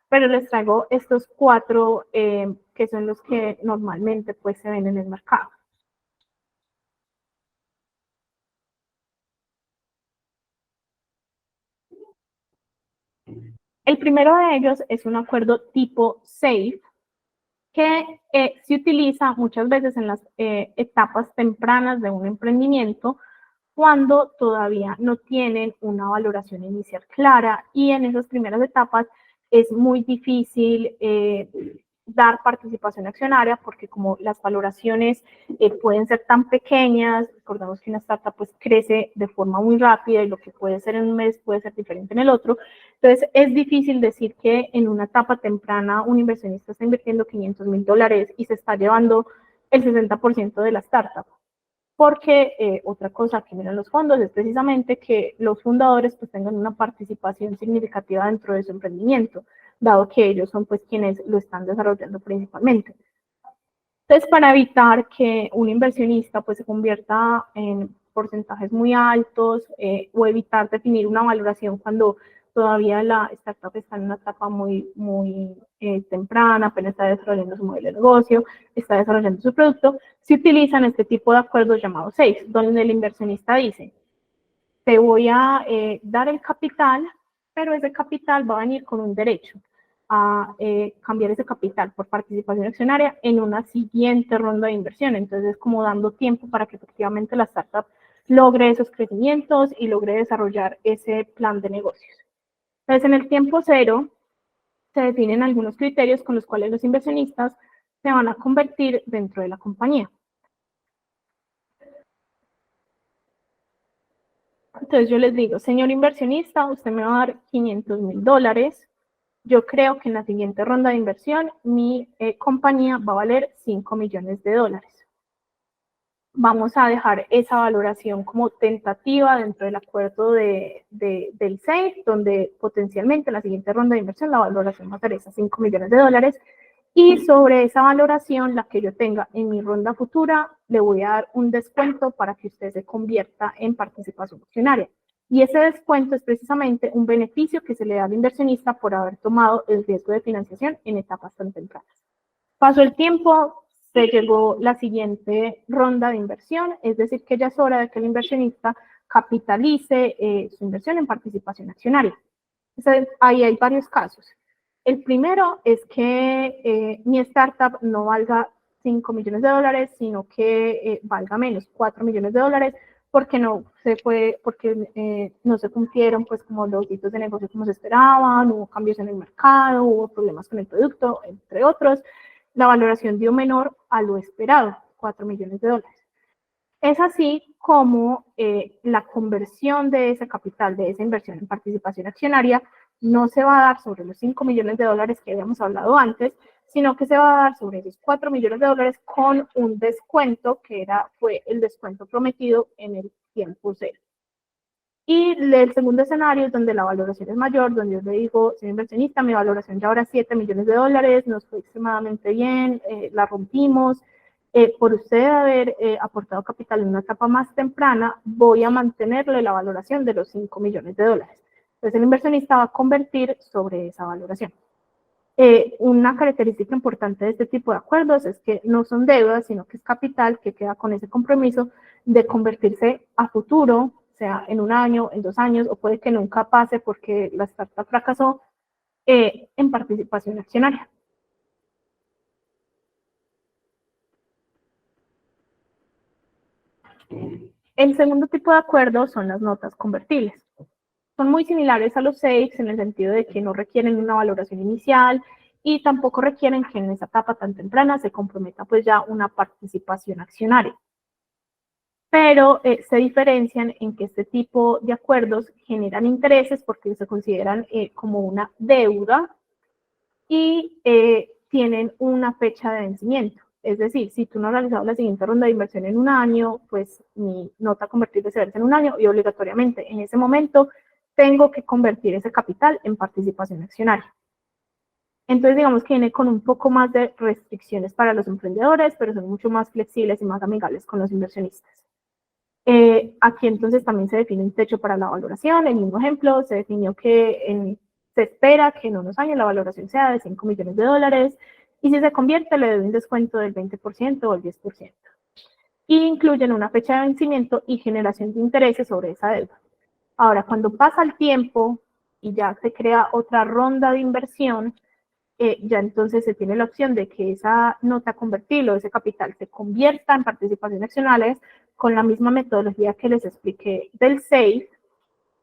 pero les traigo estos cuatro que son los que normalmente pues se ven en el mercado. El primero de ellos es un acuerdo tipo SAFE, que se utiliza muchas veces en las etapas tempranas de un emprendimiento, cuando todavía no tienen una valoración inicial clara, y en esas primeras etapas es muy difícil dar participación accionaria porque como las valoraciones pueden ser tan pequeñas, recordamos que una startup pues crece de forma muy rápida y lo que puede ser en un mes puede ser diferente en el otro. Entonces es difícil decir que en una etapa temprana un inversionista está invirtiendo $500,000 y se está llevando el 60% de la startup. Porque otra cosa que miran los fondos es precisamente que los fundadores pues tengan una participación significativa dentro de su emprendimiento, dado que ellos son pues quienes lo están desarrollando principalmente. Entonces, para evitar que un inversionista pues se convierta en porcentajes muy altos o evitar definir una valoración cuando todavía la startup está en una etapa muy temprana, apenas está desarrollando su modelo de negocio, está desarrollando su producto, se utilizan este tipo de acuerdos llamados SAFE, donde el inversionista dice, te voy a dar el capital, pero ese capital va a venir con un derecho a cambiar ese capital por participación accionaria en una siguiente ronda de inversión. Entonces, como dando tiempo para que efectivamente la startup logre esos crecimientos y logre desarrollar ese plan de negocios. Entonces, en el tiempo cero se definen algunos criterios con los cuales los inversionistas se van a convertir dentro de la compañía. Entonces yo les digo, señor inversionista, usted me va a dar $500,000. Yo creo que en la siguiente ronda de inversión mi compañía va a valer $5 millones. Vamos a dejar esa valoración como tentativa dentro del acuerdo del SAFE, donde potencialmente en la siguiente ronda de inversión la valoración va a ser esos $5 millones. Y sobre esa valoración, la que yo tenga en mi ronda futura, le voy a dar un descuento para que usted se convierta en participación accionaria. Y ese descuento es precisamente un beneficio que se le da al inversionista por haber tomado el riesgo de financiación en etapas tan tempranas. Pasó el tiempo, se llegó la siguiente ronda de inversión, es decir, que ya es hora de que el inversionista capitalice su inversión en participación accionaria. Entonces, ahí hay varios casos. El primero es que mi startup no valga $5 millones, sino que valga menos, $4 millones, porque no se puede, porque no se cumplieron pues como los hitos de negocio como se esperaban, hubo cambios en el mercado, hubo problemas con el producto, entre otros. La valoración dio menor a lo esperado, $4 millones. Es así como la conversión de ese capital, de esa inversión en participación accionaria, no se va a dar sobre los 5 millones de dólares que habíamos hablado antes, sino que se va a dar sobre esos 4 millones de dólares con un descuento que fue el descuento prometido en el tiempo cero. Y el segundo escenario es donde la valoración es mayor, donde yo le digo, señor inversionista, mi valoración ya ahora es 7 millones de dólares, nos fue extremadamente bien, la rompimos. Por usted haber aportado capital en una etapa más temprana, voy a mantenerle la valoración de los 5 millones de dólares. Entonces el inversionista va a convertir sobre esa valoración. Una característica importante de este tipo de acuerdos es que no son deudas, sino que es capital que queda con ese compromiso de convertirse a futuro, sea en un año, en 2 años, o puede que nunca pase porque la startup fracasó, en participación accionaria. El segundo tipo de acuerdo son las notas convertibles. Son muy similares a los SAFEs en el sentido de que no requieren una valoración inicial y tampoco requieren que en esa etapa tan temprana se comprometa pues ya una participación accionaria. Pero se diferencian en que este tipo de acuerdos generan intereses porque se consideran como una deuda y tienen una fecha de vencimiento. Es decir, si tú no has realizado la siguiente ronda de inversión en un año, pues mi nota convertible se vence en un año y obligatoriamente en ese momento tengo que convertir ese capital en participación accionaria. Entonces, digamos que viene con un poco más de restricciones para los emprendedores, pero son mucho más flexibles y más amigables con los inversionistas. Aquí entonces también se define un techo para la valoración. El mismo ejemplo, se definió que se espera que en unos años la valoración sea de 5 millones de dólares y si se convierte le doy un descuento del 20% o el 10%. Y incluyen una fecha de vencimiento y generación de intereses sobre esa deuda. Ahora, cuando pasa el tiempo y ya se crea otra ronda de inversión, ya entonces se tiene la opción de que esa nota convertible o ese capital se convierta en participaciones accionarias con la misma metodología que les expliqué del SAFE,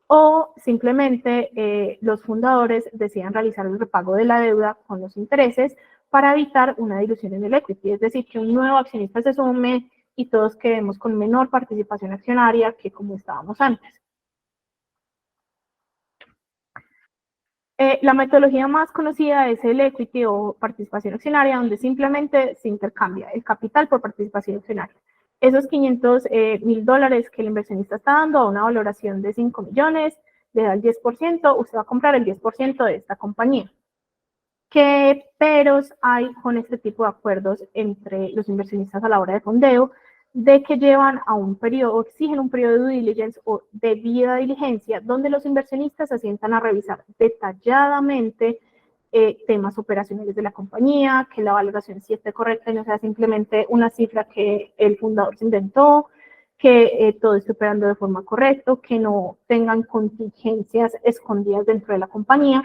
o simplemente los fundadores decidan realizar el repago de la deuda con los intereses para evitar una dilución en el equity, es decir, que un nuevo accionista se sume y todos quedemos con menor participación accionaria que como estábamos antes. La metodología más conocida es el equity o participación accionaria, donde simplemente se intercambia el capital por participación accionaria. Esos 500.000 dólares que el inversionista está dando a una valoración de 5 millones, le da el 10%, usted va a comprar el 10% de esta compañía. ¿Qué peros hay con este tipo de acuerdos entre los inversionistas a la hora de fondeo? De que llevan a un periodo, exigen un periodo de due diligence o debida diligencia, donde los inversionistas se sientan a revisar detalladamente temas operacionales de la compañía, que la valoración sí esté correcta y no sea simplemente una cifra que el fundador se inventó, que todo esté operando de forma correcta, que no tengan contingencias escondidas dentro de la compañía.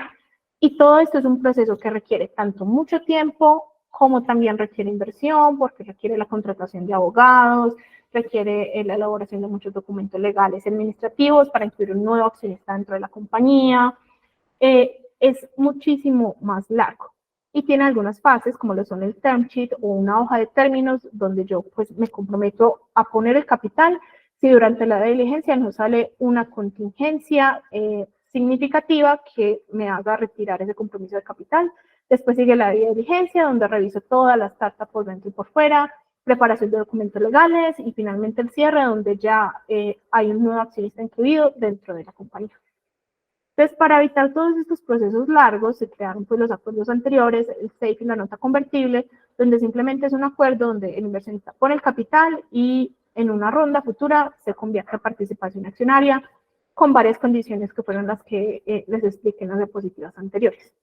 Y todo esto es un proceso que requiere tanto mucho tiempo como también requiere inversión, porque requiere la contratación de abogados, requiere la elaboración de muchos documentos legales y administrativos para incluir un nuevo accionista dentro de la compañía. Es muchísimo más largo y tiene algunas fases como lo son el term sheet o una hoja de términos donde yo pues me comprometo a poner el capital si durante la diligencia no sale una contingencia significativa que me haga retirar ese compromiso de capital. Después sigue la diligencia, donde reviso todas las startups por dentro y por fuera, preparación de documentos legales y finalmente el cierre, donde ya hay un nuevo accionista incluido dentro de la compañía. Entonces, para evitar todos estos procesos largos, se crearon pues los acuerdos anteriores, el SAFE y la nota convertible, donde simplemente es un acuerdo donde el inversionista pone el capital y en una ronda futura se convierte a participación accionaria con varias condiciones que fueron las que les expliqué en las diapositivas anteriores.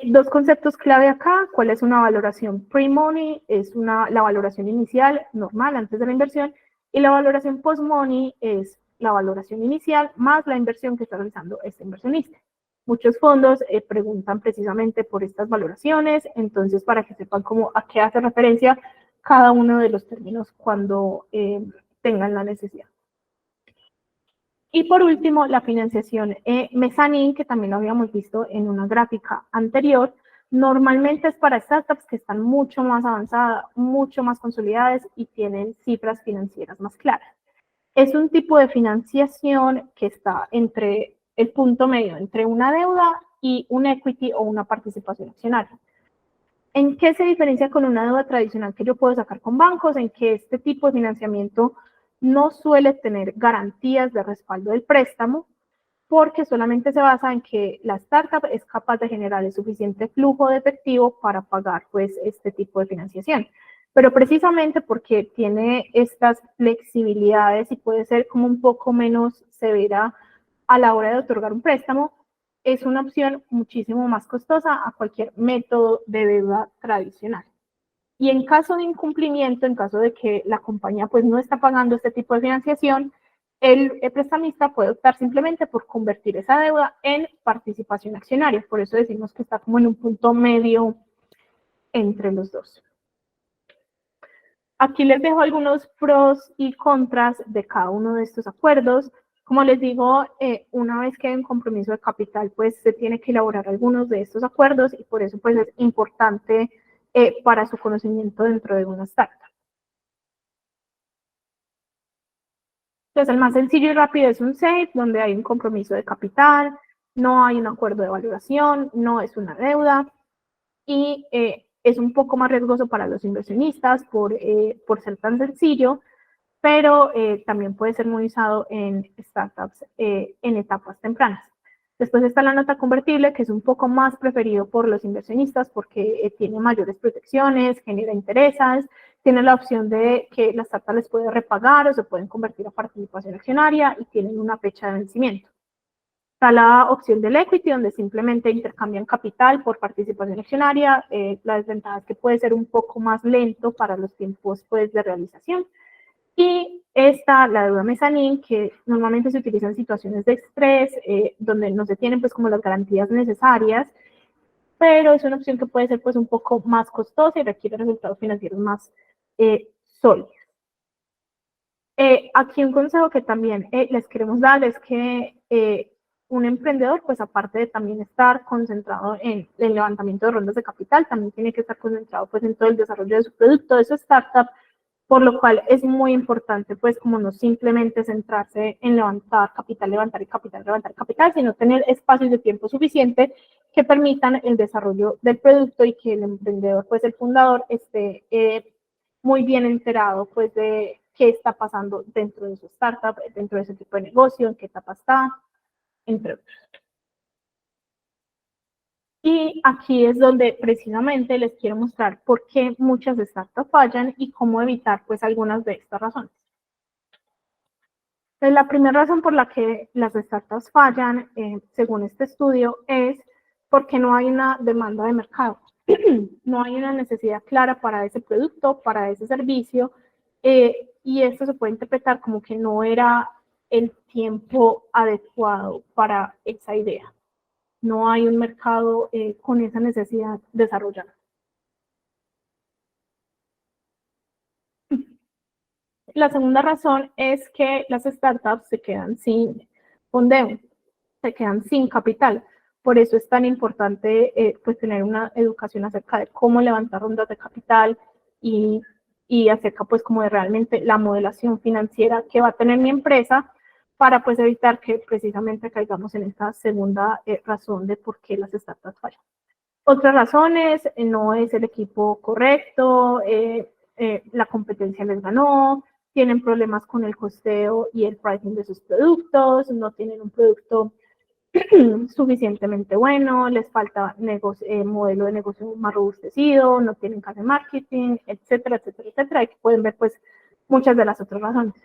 Dos conceptos clave acá, ¿cuál es una valoración pre-money? Es la valoración inicial normal antes de la inversión y la valoración post-money es la valoración inicial más la inversión que está realizando este inversionista. Muchos fondos preguntan precisamente por estas valoraciones, entonces para que sepan a qué hace referencia cada uno de los términos cuando tengan la necesidad. Y por último, la financiación mezzanine, que también lo habíamos visto en una gráfica anterior, normalmente es para startups que están mucho más avanzadas, mucho más consolidadas y tienen cifras financieras más claras. Es un tipo de financiación que está entre el punto medio entre una deuda y un equity o una participación accionaria. ¿En qué se diferencia con una deuda tradicional que yo puedo sacar con bancos? En que este tipo de financiamiento no suele tener garantías de respaldo del préstamo, porque solamente se basa en que la startup es capaz de generar el suficiente flujo de efectivo para pagar pues este tipo de financiación. Pero precisamente porque tiene estas flexibilidades y puede ser como un poco menos severa a la hora de otorgar un préstamo, es una opción muchísimo más costosa a cualquier método de deuda tradicional. Y en caso de incumplimiento, en caso de que la compañía pues no está pagando este tipo de financiación, el prestamista puede optar simplemente por convertir esa deuda en participación accionaria. Por eso decimos que está como en un punto medio entre los dos. Aquí les dejo algunos pros y contras de cada uno de estos acuerdos. Como les digo, una vez que hay un compromiso de capital, pues se tiene que elaborar algunos de estos acuerdos y por eso pues es importante para su conocimiento dentro de una startup. Entonces, el más sencillo y rápido es un SAFE, donde hay un compromiso de capital, no hay un acuerdo de valoración, no es una deuda y es un poco más riesgoso para los inversionistas por ser tan sencillo, pero también puede ser muy usado en startups en etapas tempranas. Después está la nota convertible, que es un poco más preferido por los inversionistas porque tiene mayores protecciones, genera intereses, tiene la opción de que la startup les puede repagar o se pueden convertir a participación accionaria y tienen una fecha de vencimiento. Está la opción del equity, donde simplemente intercambian capital por participación accionaria. La desventaja es que puede ser un poco más lento para los tiempos pues, de realización. Y está la deuda mezzanine, que normalmente se utiliza en situaciones de estrés, donde no se tienen pues como las garantías necesarias, pero es una opción que puede ser pues un poco más costosa y requiere resultados financieros más sólidos. Aquí un consejo que también les queremos dar es que un emprendedor, pues aparte de también estar concentrado en el levantamiento de rondas de capital, también tiene que estar concentrado pues en todo el desarrollo de su producto, de su startup, por lo cual es muy importante, pues, como no simplemente centrarse en levantar capital, levantar capital, sino tener espacios de tiempo suficiente que permitan el desarrollo del producto y que el emprendedor, pues, el fundador, esté muy bien enterado, pues, de qué está pasando dentro de su startup, dentro de ese tipo de negocio, en qué etapa está, entre otros. Y aquí es donde precisamente les quiero mostrar por qué muchas startups fallan y cómo evitar pues algunas de estas razones. Entonces, la primera razón por la que las startups fallan, según este estudio, es porque no hay una demanda de mercado. No hay una necesidad clara para ese producto, para ese servicio, y esto se puede interpretar como que no era el tiempo adecuado para esa idea. No hay un mercado con esa necesidad desarrollada. La segunda razón es que las startups se quedan sin fondeo, se quedan sin capital. Por eso es tan importante pues tener una educación acerca de cómo levantar rondas de capital y acerca pues como de realmente la modelación financiera que va a tener mi empresa para pues evitar que precisamente caigamos en esta segunda razón de por qué las startups fallan. Otras razones, no es el equipo correcto, la competencia les ganó, tienen problemas con el costeo y el pricing de sus productos, no tienen un producto suficientemente bueno, les falta modelo de negocio más robustecido, no tienen casa de marketing, etcétera, etcétera, etcétera. Aquí pueden ver pues muchas de las otras razones.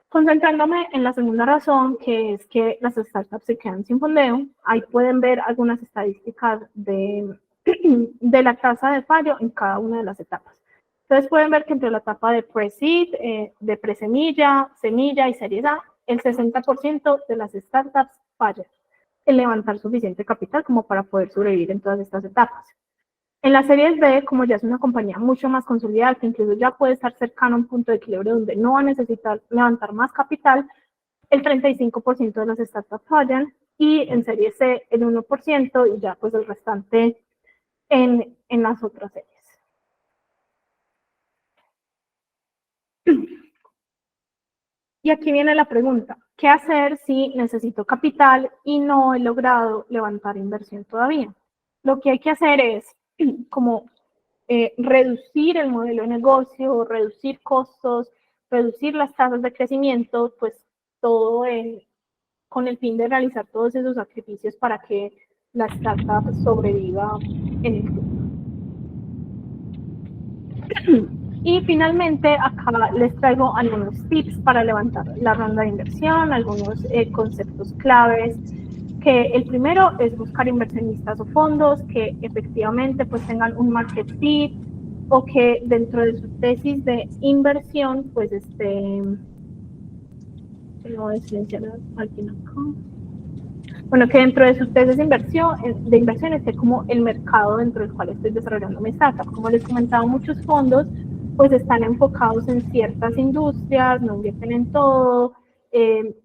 Concentrándome en la segunda razón, que es que las startups se quedan sin fondeo, ahí pueden ver algunas estadísticas de la tasa de fallo en cada una de las etapas. Entonces pueden ver que entre la etapa de pre-seed, de pre-semilla, semilla y series A, el 60% de las startups fallan en levantar suficiente capital como para poder sobrevivir en todas estas etapas. En las series B, como ya es una compañía mucho más consolidada, que incluso ya puede estar cercano a un punto de equilibrio donde no va a necesitar levantar más capital, el 35% de las startups fallan y en serie C el 1% y ya pues el restante en las otras series. Y aquí viene la pregunta, ¿qué hacer si necesito capital y no he logrado levantar inversión todavía? Lo que hay que hacer es como reducir el modelo de negocio, reducir costos, reducir las tasas de crecimiento, pues todo con el fin de realizar todos esos sacrificios para que la startup sobreviva en el futuro. Y finalmente, acá les traigo algunos tips para levantar la ronda de inversión, algunos conceptos claves, que el primero es buscar inversionistas o fondos que efectivamente pues tengan un market fit o que dentro de su tesis de inversión pues no voy a silenciar a alguien acá. Bueno, que dentro de sus tesis de inversión esté como el mercado dentro del cual estoy desarrollando mi startup. Como les comentaba, muchos fondos pues están enfocados en ciertas industrias, no invierten en todo,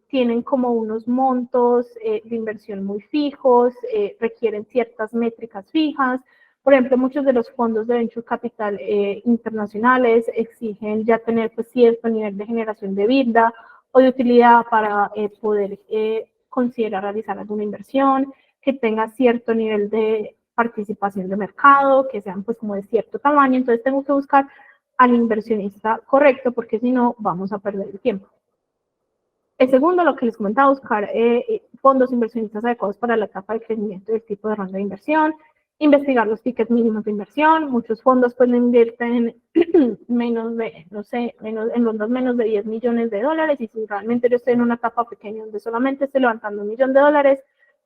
tienen como unos montos de inversión muy fijos, requieren ciertas métricas fijas. Por ejemplo, muchos de los fondos de venture capital internacionales exigen ya tener pues, cierto nivel de generación de EBITDA o de utilidad para poder considerar realizar alguna inversión, que tenga cierto nivel de participación de mercado, que sean pues como de cierto tamaño. Entonces tengo que buscar al inversionista correcto porque si no vamos a perder el tiempo. El segundo, lo que les comentaba, buscar fondos inversionistas adecuados para la etapa de crecimiento del tipo de ronda de inversión, investigar los tickets mínimos de inversión. Muchos fondos pues no invierten menos de, no sé, en rondas menos de 10 millones de dólares y si realmente yo estoy en una etapa pequeña donde solamente estoy levantando $1 millón,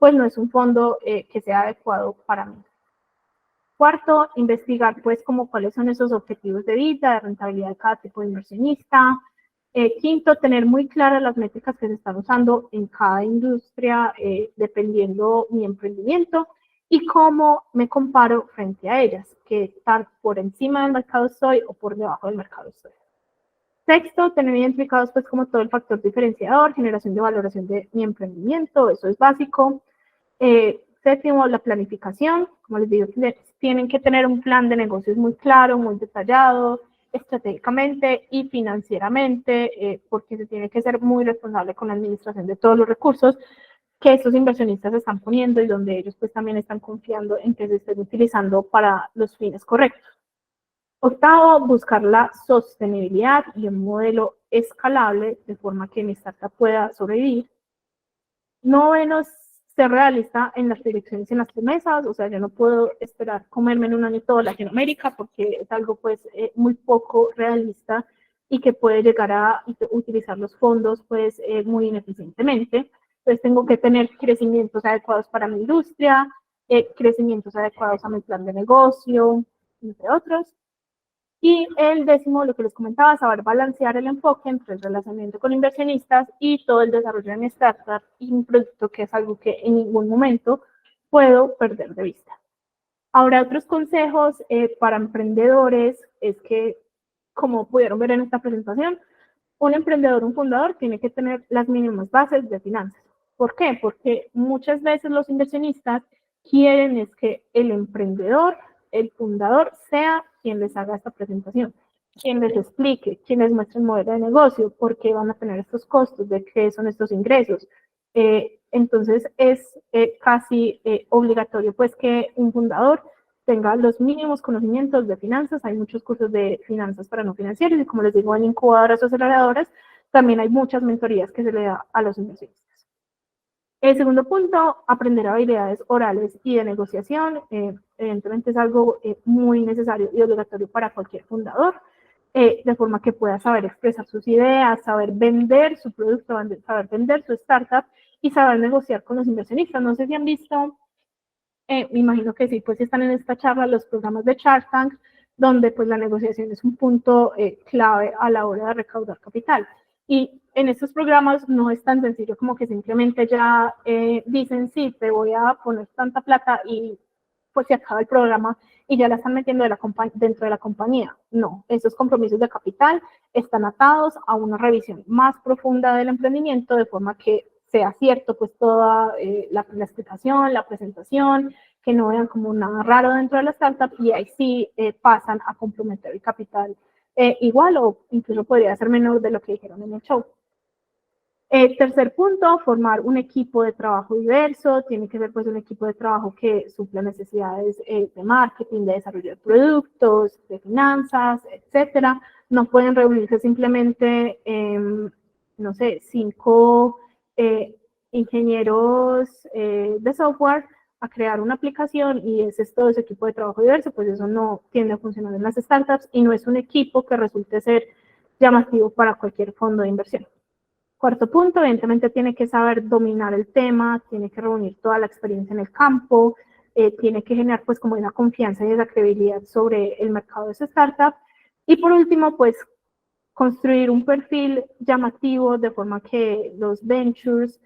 pues no es un fondo que sea adecuado para mí. Cuarto, investigar pues como cuáles son esos objetivos de vida, de rentabilidad de cada tipo de inversionista. Quinto, tener muy claras las métricas que se están usando en cada industria, dependiendo mi emprendimiento y cómo me comparo frente a ellas, que estar por encima del mercado estoy o por debajo del mercado estoy. Sexto, tener identificados pues como todo el factor diferenciador, generación de valoración de mi emprendimiento, eso es básico. Séptimo, la planificación, como les digo, tienen que tener un plan de negocios muy claro, muy detallado, estratégicamente y financieramente, porque se tiene que ser muy responsable con la administración de todos los recursos que estos inversionistas están poniendo y donde ellos pues también están confiando en que se estén utilizando para los fines correctos. Octavo, buscar la sostenibilidad y un modelo escalable de forma que mi startup pueda sobrevivir. Noveno, ser realista en las direcciones y en las promesas, o sea, yo no puedo esperar comerme en un año toda Latinoamérica porque es algo pues muy poco realista y que puede llegar a utilizar los fondos pues muy ineficientemente. Entonces tengo que tener crecimientos adecuados para mi industria, crecimientos adecuados a mi plan de negocio, entre otros. Y el décimo, lo que les comentaba, saber balancear el enfoque entre el relacionamiento con inversionistas y todo el desarrollo de mi startup y un producto que es algo que en ningún momento puedo perder de vista. Ahora, otros consejos para emprendedores es que, como pudieron ver en esta presentación, un emprendedor, un fundador, tiene que tener las mínimas bases de finanzas. ¿Por qué? Porque muchas veces los inversionistas quieren es que el emprendedor, el fundador, sea quien les haga esta presentación, quien les explique, quien les muestre el modelo de negocio, por qué van a tener estos costos, de qué son estos ingresos. Entonces es casi obligatorio pues que un fundador tenga los mínimos conocimientos de finanzas. Hay muchos cursos de finanzas para no financieros y como les digo, en incubadoras o aceleradoras también hay muchas mentorías que se le da a los inversionistas. El segundo punto, aprender habilidades orales y de negociación. Evidentemente es algo muy necesario y obligatorio para cualquier fundador, de forma que pueda saber expresar sus ideas, saber vender su producto, saber vender su startup y saber negociar con los inversionistas. No sé si han visto, me imagino que sí, pues están en esta charla los programas de Shark Tank, donde pues la negociación es un punto clave a la hora de recaudar capital. Y en estos programas no es tan sencillo como que simplemente ya dicen, sí, te voy a poner tanta plata y pues se acaba el programa y ya la están metiendo dentro de la compañía. No, esos compromisos de capital están atados a una revisión más profunda del emprendimiento, de forma que sea cierto pues toda la explicación, la presentación, que no vean como nada raro dentro de la startup y ahí sí pasan a comprometer el capital igual o incluso podría ser menor de lo que dijeron en el show. Tercer punto, formar un equipo de trabajo diverso. Tiene que ser pues un equipo de trabajo que supla necesidades de marketing, de desarrollo de productos, de finanzas, etcétera. No pueden reunirse simplemente, no sé, 5 ingenieros de software a crear una aplicación y ese es todo ese equipo de trabajo diverso, pues eso no tiende a funcionar en las startups y no es un equipo que resulte ser llamativo para cualquier fondo de inversión. Cuarto punto, evidentemente tiene que saber dominar el tema, tiene que reunir toda la experiencia en el campo, tiene que generar pues como una confianza y esa credibilidad sobre el mercado de esa startup. Y por último, pues construir un perfil llamativo de forma que los ventures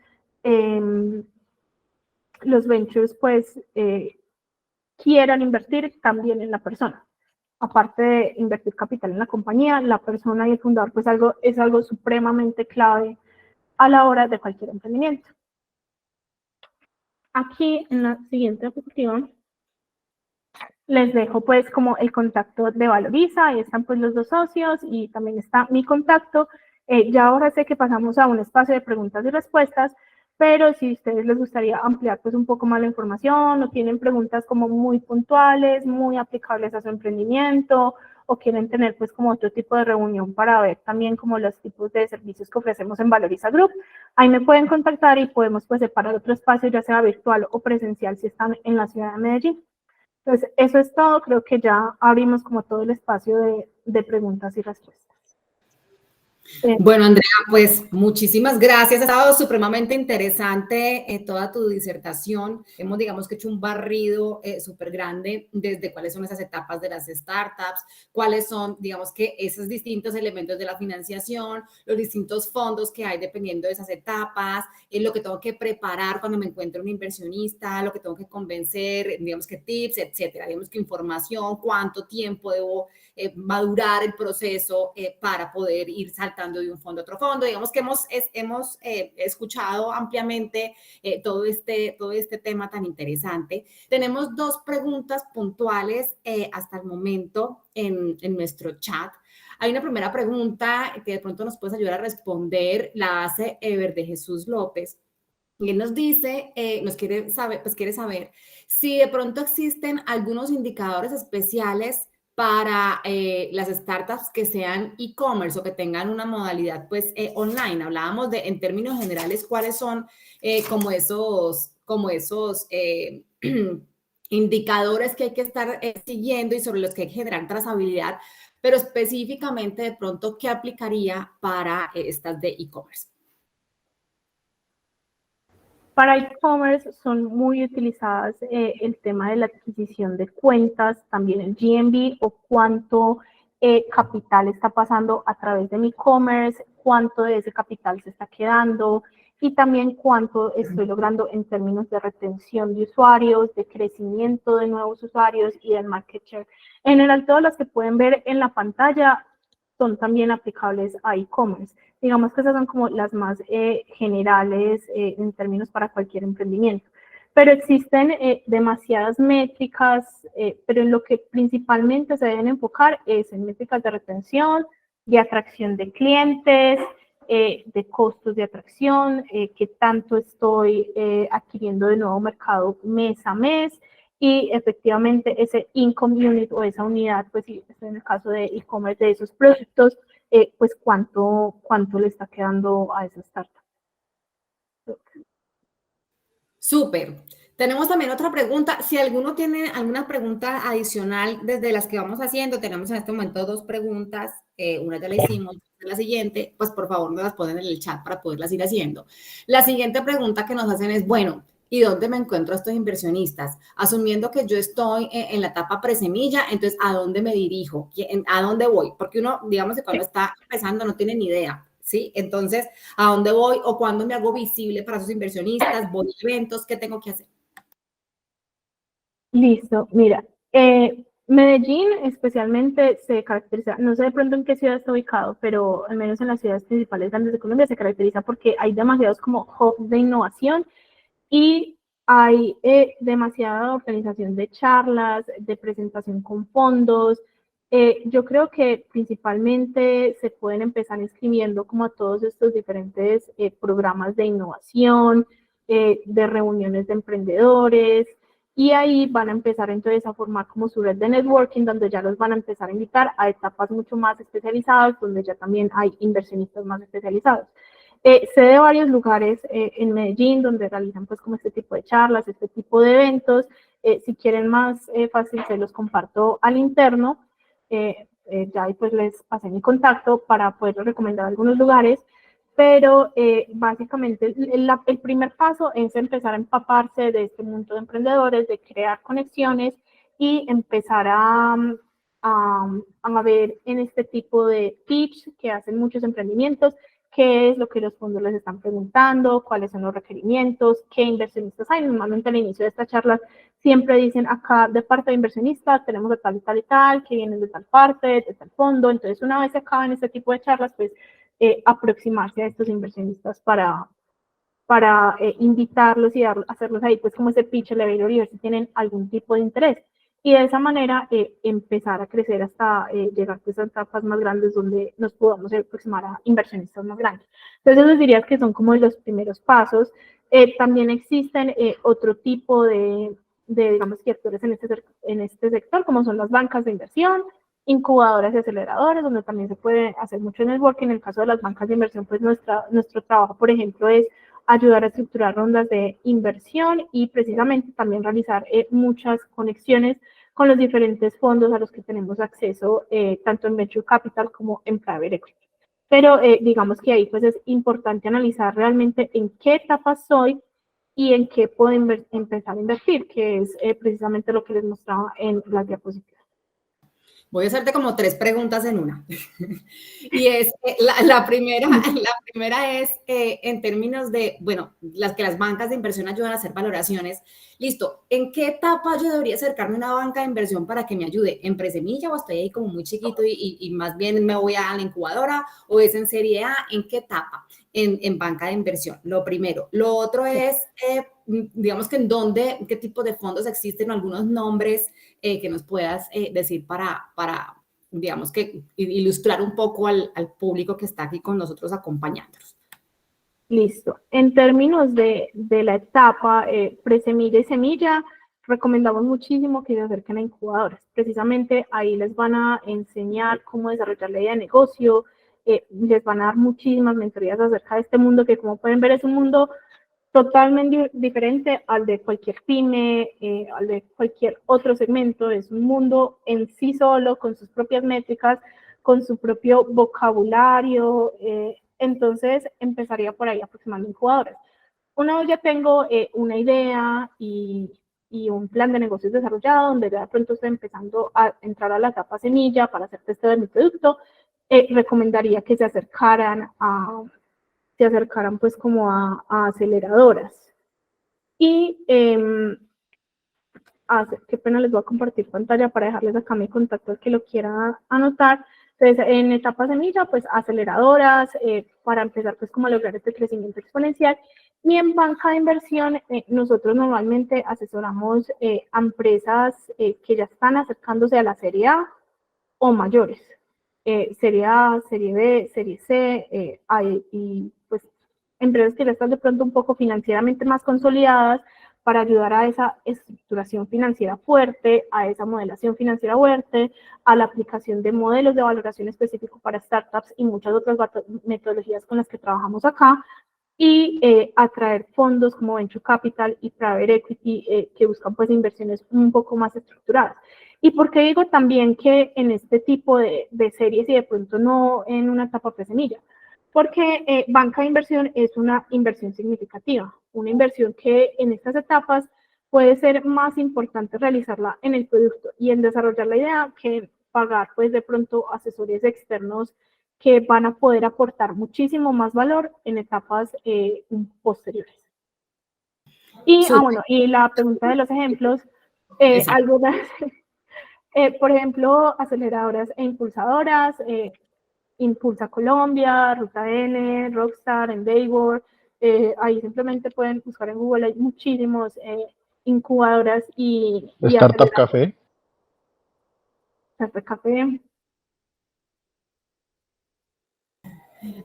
pues quieran invertir también en la persona. Aparte de invertir capital en la compañía, la persona y el fundador pues es algo supremamente clave a la hora de cualquier emprendimiento. Aquí en la siguiente diapositiva les dejo pues como el contacto de Valoriza, ahí están pues los 2 socios y también está mi contacto. Ya ahora sé que pasamos a un espacio de preguntas y respuestas, pero si a ustedes les gustaría ampliar pues un poco más la información o tienen preguntas como muy puntuales, muy aplicables a su emprendimiento o quieren tener pues como otro tipo de reunión para ver también como los tipos de servicios que ofrecemos en Valoriza Group, ahí me pueden contactar y podemos pues separar otro espacio ya sea virtual o presencial si están en la ciudad de Medellín. Entonces, eso es todo. Creo que ya abrimos como todo el espacio de preguntas y respuestas. Bueno, Andrea, pues muchísimas gracias. Ha estado supremamente interesante toda tu disertación. Hemos, digamos, que hecho un barrido súper grande desde cuáles son esas etapas de las startups, cuáles son, digamos, que esos distintos elementos de la financiación, los distintos fondos que hay dependiendo de esas etapas, lo que tengo que preparar cuando me encuentro un inversionista, lo que tengo que convencer, digamos, que tips, etcétera. Digamos, que información, cuánto tiempo debo madurar el proceso para poder ir saltando de un fondo a otro fondo. Digamos que hemos escuchado ampliamente todo este tema tan interesante. Tenemos 2 preguntas puntuales hasta el momento en nuestro chat. Hay una primera pregunta que de pronto nos puedes ayudar a responder, la hace Ever de Jesús López. Y él nos dice, quiere saber si de pronto existen algunos indicadores especiales para las startups que sean e-commerce o que tengan una modalidad pues online. Hablábamos de, en términos generales, cuáles son como esos indicadores que hay que estar siguiendo y sobre los que hay que generar trazabilidad, pero específicamente de pronto, ¿qué aplicaría para estas de e-commerce? Para e-commerce son muy utilizadas el tema de la adquisición de cuentas, también el GMV o cuánto capital está pasando a través de mi e-commerce, cuánto de ese capital se está quedando y también cuánto estoy logrando en términos de retención de usuarios, de crecimiento de nuevos usuarios y del market share. En general, todas las que pueden ver en la pantalla son también aplicables a e-commerce. Digamos que esas son como las más generales en términos para cualquier emprendimiento. Pero existen demasiadas métricas, pero en lo que principalmente se deben enfocar es en métricas de retención, de atracción de clientes, de costos de atracción, qué tanto estoy adquiriendo de nuevo mercado mes a mes, y efectivamente ese income unit o esa unidad, pues si en el caso de e-commerce de esos productos, pues cuánto le está quedando a esa startup. Súper. Tenemos también otra pregunta. Si alguno tiene alguna pregunta adicional desde las que vamos haciendo, tenemos en este momento 2 preguntas. Una ya la hicimos, la siguiente, pues por favor nos las ponen en el chat para poderlas ir haciendo. La siguiente pregunta que nos hacen es, bueno, ¿y dónde me encuentro a estos inversionistas? Asumiendo que yo estoy en la etapa presemilla, entonces, ¿a dónde me dirijo? ¿A dónde voy? Porque uno, digamos que cuando está empezando no tiene ni idea, ¿sí? Entonces, ¿a dónde voy o cuándo me hago visible para esos inversionistas? ¿Voy a eventos? ¿Qué tengo que hacer? Listo, mira, Medellín especialmente se caracteriza, no sé de pronto en qué ciudad está ubicado, pero al menos en las ciudades principales grandes de Colombia se caracteriza porque hay demasiados como hubs de innovación y hay demasiada organización de charlas, de presentación con fondos, Yo creo que principalmente se pueden empezar inscribiendo como a todos estos diferentes programas de innovación, de reuniones de emprendedores, y ahí van a empezar entonces a formar como su red de networking, donde ya los van a empezar a invitar a etapas mucho más especializadas, donde ya también hay inversionistas más especializados. Sé de varios lugares en Medellín donde realizan pues como este tipo de charlas, este tipo de eventos. Si quieren más fácil, se los comparto al interno. Ya ahí pues les pasé mi contacto para poder recomendar algunos lugares, pero básicamente el primer paso es empezar a empaparse de este mundo de emprendedores, de crear conexiones y empezar a ver en este tipo de pitch que hacen muchos emprendimientos, qué es lo que los fondos les están preguntando, cuáles son los requerimientos, qué inversionistas hay. Normalmente al inicio de estas charlas siempre dicen acá de parte de inversionistas tenemos de tal y tal y tal, que vienen de tal parte, de tal fondo. Entonces, una vez se acaban este tipo de charlas, pues aproximarse a estos inversionistas para invitarlos y hacerlos ahí, pues como ese pitch elevator y ver si tienen algún tipo de interés. Y de esa manera empezar a crecer hasta llegar pues, a etapas más grandes donde nos podamos aproximar a inversionistas más grandes. Entonces, yo diría que son como los primeros pasos. También existen otro tipo de, digamos, que actores en este sector, como son las bancas de inversión, incubadoras y aceleradores, donde también se puede hacer mucho networking. En el caso de las bancas de inversión, pues nuestro trabajo, por ejemplo, es ayudar a estructurar rondas de inversión y precisamente también realizar muchas conexiones con los diferentes fondos a los que tenemos acceso, tanto en Venture Capital como en Private Equity. Pero digamos que ahí pues es importante analizar realmente en qué etapa soy y en qué puedo empezar a invertir, que es precisamente lo que les mostraba en las diapositivas. Voy a hacerte como tres preguntas en una. Y es, la primera es en términos de, bueno, las que las bancas de inversión ayudan a hacer valoraciones. Listo, ¿en qué etapa yo debería acercarme a una banca de inversión para que me ayude? ¿En presemilla o estoy ahí como muy chiquito y más bien me voy a la incubadora o es en serie A? ¿En qué etapa? En banca de inversión, lo primero. Lo otro es, digamos que en dónde, qué tipo de fondos existen, algunos nombres que nos puedas decir para, digamos que, ilustrar un poco al público que está aquí con nosotros acompañándonos. Listo. En términos de la etapa presemilla y semilla, recomendamos muchísimo que se acerquen a incubadoras. Precisamente ahí les van a enseñar cómo desarrollar la idea de negocio, les van a dar muchísimas mentorías acerca de este mundo que, como pueden ver, es un mundo totalmente diferente al de cualquier pyme, al de cualquier otro segmento. Es un mundo en sí solo, con sus propias métricas, con su propio vocabulario. Entonces, empezaría por ahí aproximando incubadoras. Una vez ya tengo una idea y un plan de negocios desarrollado, donde ya de pronto estoy empezando a entrar a la etapa semilla para hacer testeo de mi producto, recomendaría que se acercaran pues como a aceleradoras. Y qué pena, les voy a compartir pantalla para dejarles acá mi contacto al que lo quiera anotar. Entonces, en etapa semilla, pues aceleradoras, para empezar pues como a lograr este crecimiento exponencial. Y en banca de inversión, nosotros normalmente asesoramos a empresas que ya están acercándose a la serie A o mayores. Serie A, serie B, serie C, y pues empresas que ya están de pronto un poco financieramente más consolidadas para ayudar a esa estructuración financiera fuerte, a esa modelación financiera fuerte, a la aplicación de modelos de valoración específicos para startups y muchas otras metodologías con las que trabajamos acá, y atraer fondos como Venture Capital y Private Equity que buscan pues inversiones un poco más estructuradas. ¿Y por qué digo también que en este tipo de series y de pronto no en una etapa presemilla? Porque banca de inversión es una inversión significativa, una inversión que en estas etapas puede ser más importante realizarla en el producto y en desarrollar la idea que pagar pues de pronto asesores externos que van a poder aportar muchísimo más valor en etapas posteriores. Y, bueno, y la pregunta de los ejemplos, algunas, por ejemplo, aceleradoras e impulsadoras, Impulsa Colombia, Ruta N, Rockstar, Endeavor, ahí simplemente pueden buscar en Google, hay muchísimos incubadoras y Startup Café. Café, café.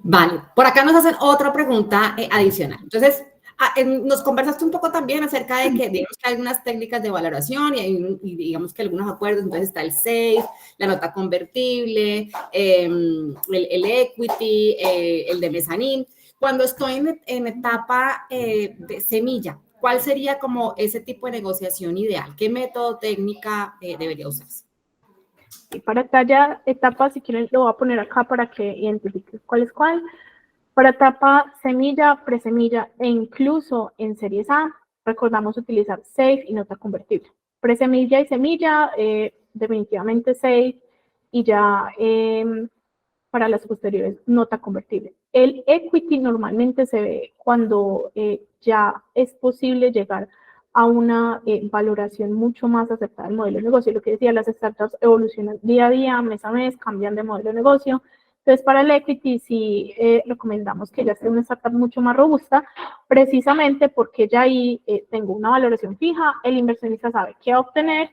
Vale, por acá nos hacen otra pregunta adicional. Entonces, nos conversaste un poco también acerca de que, digamos, que hay algunas técnicas de valoración y digamos que algunos acuerdos, entonces está el SAFE, la nota convertible, el equity, el de mezzanine. Cuando estoy en etapa de semilla, ¿cuál sería como ese tipo de negociación ideal? ¿Qué método técnica debería usarse? Y para talla, etapa, si quieren, lo voy a poner acá para que identifiquen cuál es cuál. Para etapa semilla, presemilla e incluso en series A, recordamos utilizar SAFE y nota convertible. Presemilla y semilla, definitivamente SAFE y ya para las posteriores, nota convertible. El equity normalmente se ve cuando ya es posible llegar a una valoración mucho más acertada del modelo de negocio. Lo que decía, las startups evolucionan día a día, mes a mes, cambian de modelo de negocio. Entonces, para el equity sí recomendamos que ya sea una startup mucho más robusta, precisamente porque ya ahí tengo una valoración fija, el inversionista sabe qué obtener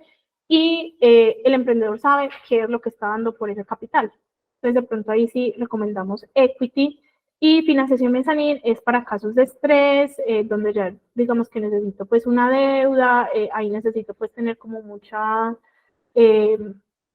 y el emprendedor sabe qué es lo que está dando por ese capital. Entonces, de pronto ahí sí recomendamos equity. Y financiación mezzanine es para casos de estrés, donde ya digamos que necesito pues una deuda, ahí necesito pues tener como mucha eh,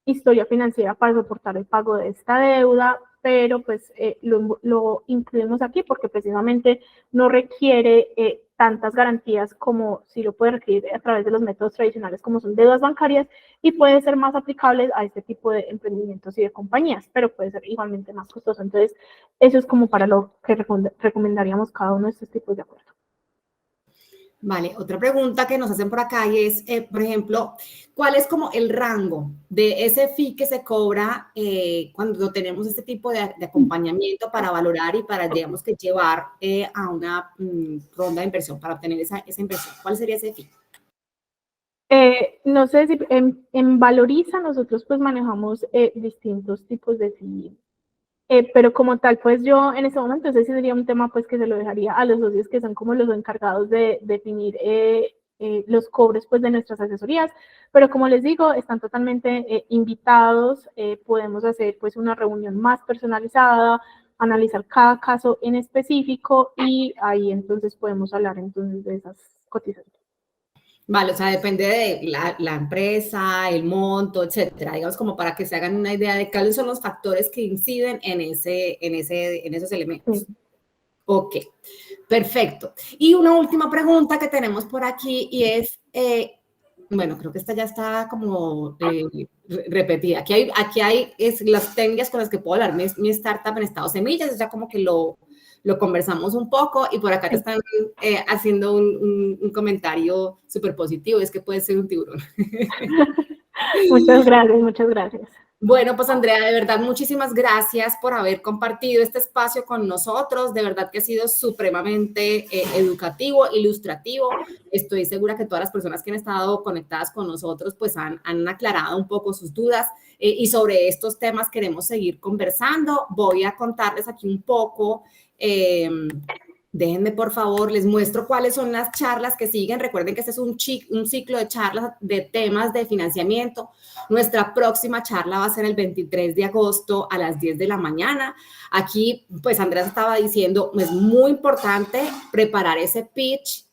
historia financiera para soportar el pago de esta deuda, pero pues lo incluimos aquí porque precisamente no requiere tantas garantías como si lo puede requerir a través de los métodos tradicionales como son deudas bancarias y puede ser más aplicable a este tipo de emprendimientos y de compañías, pero puede ser igualmente más costoso. Entonces, eso es como para lo que recomendaríamos cada uno de estos tipos de acuerdos. Vale, otra pregunta que nos hacen por acá y es, por ejemplo, ¿cuál es como el rango de ese fee que se cobra cuando tenemos este tipo de acompañamiento para valorar y para, digamos, que llevar a una ronda de inversión, para obtener esa inversión? ¿Cuál sería ese fee? No sé si en Valoriza nosotros pues manejamos distintos tipos de fee. Pero como tal, pues yo en este momento, ese sí sería un tema pues que se lo dejaría a los socios que son como los encargados de definir los cobres pues de nuestras asesorías, pero como les digo, están totalmente invitados, podemos hacer pues una reunión más personalizada, analizar cada caso en específico y ahí entonces podemos hablar entonces de esas cotizaciones. Vale, o sea, depende de la empresa, el monto, etcétera, digamos, como para que se hagan una idea de cuáles son los factores que inciden en esos elementos. Sí. Ok, perfecto. Y una última pregunta que tenemos por aquí y es, bueno, creo que esta ya está como repetida. Aquí hay las técnicas con las que puedo hablar mi startup en estado semillas, ya como que lo conversamos un poco y por acá te están haciendo un comentario súper positivo, es que puede ser un tiburón. Muchas gracias, muchas gracias. Bueno, pues Andrea, de verdad, muchísimas gracias por haber compartido este espacio con nosotros. De verdad que ha sido supremamente educativo, ilustrativo. Estoy segura que todas las personas que han estado conectadas con nosotros pues han aclarado un poco sus dudas y sobre estos temas queremos seguir conversando. Voy a contarles aquí un poco. Déjenme, por favor, les muestro cuáles son las charlas que siguen. Recuerden que este es un ciclo de charlas de temas de financiamiento. Nuestra próxima charla va a ser el 23 de agosto a las 10 de la mañana. Aquí, pues, Andrés estaba diciendo, es muy importante preparar ese pitch,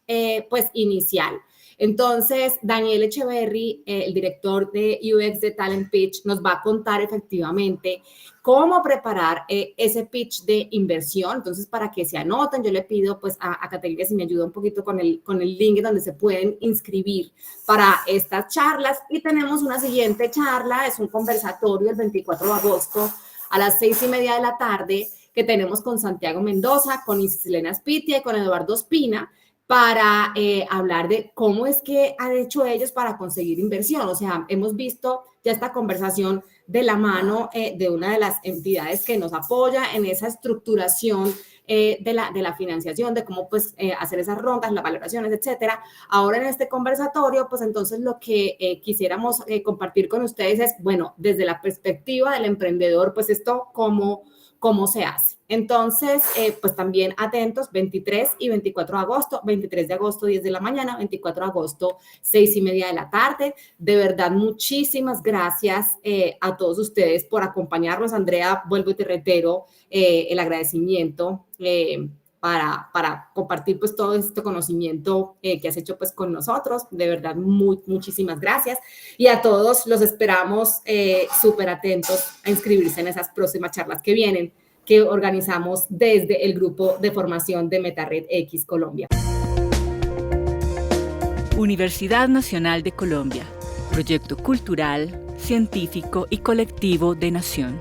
pues, inicial. Entonces, Daniel Echeverry, el director de UX de Talent Pitch, nos va a contar efectivamente cómo preparar ese pitch de inversión. Entonces, para que se anoten, yo le pido pues a Caterina si me ayuda un poquito con el link donde se pueden inscribir para estas charlas. Y tenemos una siguiente charla, es un conversatorio el 24 de agosto a las 6:30 de la tarde que tenemos con Santiago Mendoza, con Isilena Spitia y con Eduardo Espina para hablar de cómo es que han hecho ellos para conseguir inversión. O sea, hemos visto ya esta conversación de la mano de una de las entidades que nos apoya en esa estructuración de la financiación, de cómo pues hacer esas rondas, las valoraciones, etcétera. Ahora en este conversatorio, pues entonces lo que quisiéramos compartir con ustedes es, bueno, desde la perspectiva del emprendedor, pues esto cómo cómo se hace. Entonces, pues también atentos, 23 y 24 de agosto, 23 de agosto 10 de la mañana, 24 de agosto 6:30 de la tarde. De verdad, muchísimas gracias a todos ustedes por acompañarnos. Andrea, vuelvo y te reitero el agradecimiento para compartir pues todo este conocimiento que has hecho pues con nosotros. De verdad, muchísimas gracias. Y a todos los esperamos súper atentos a inscribirse en esas próximas charlas que vienen, que organizamos desde el grupo de formación de MetaRed X Colombia. Universidad Nacional de Colombia, proyecto cultural, científico y colectivo de nación.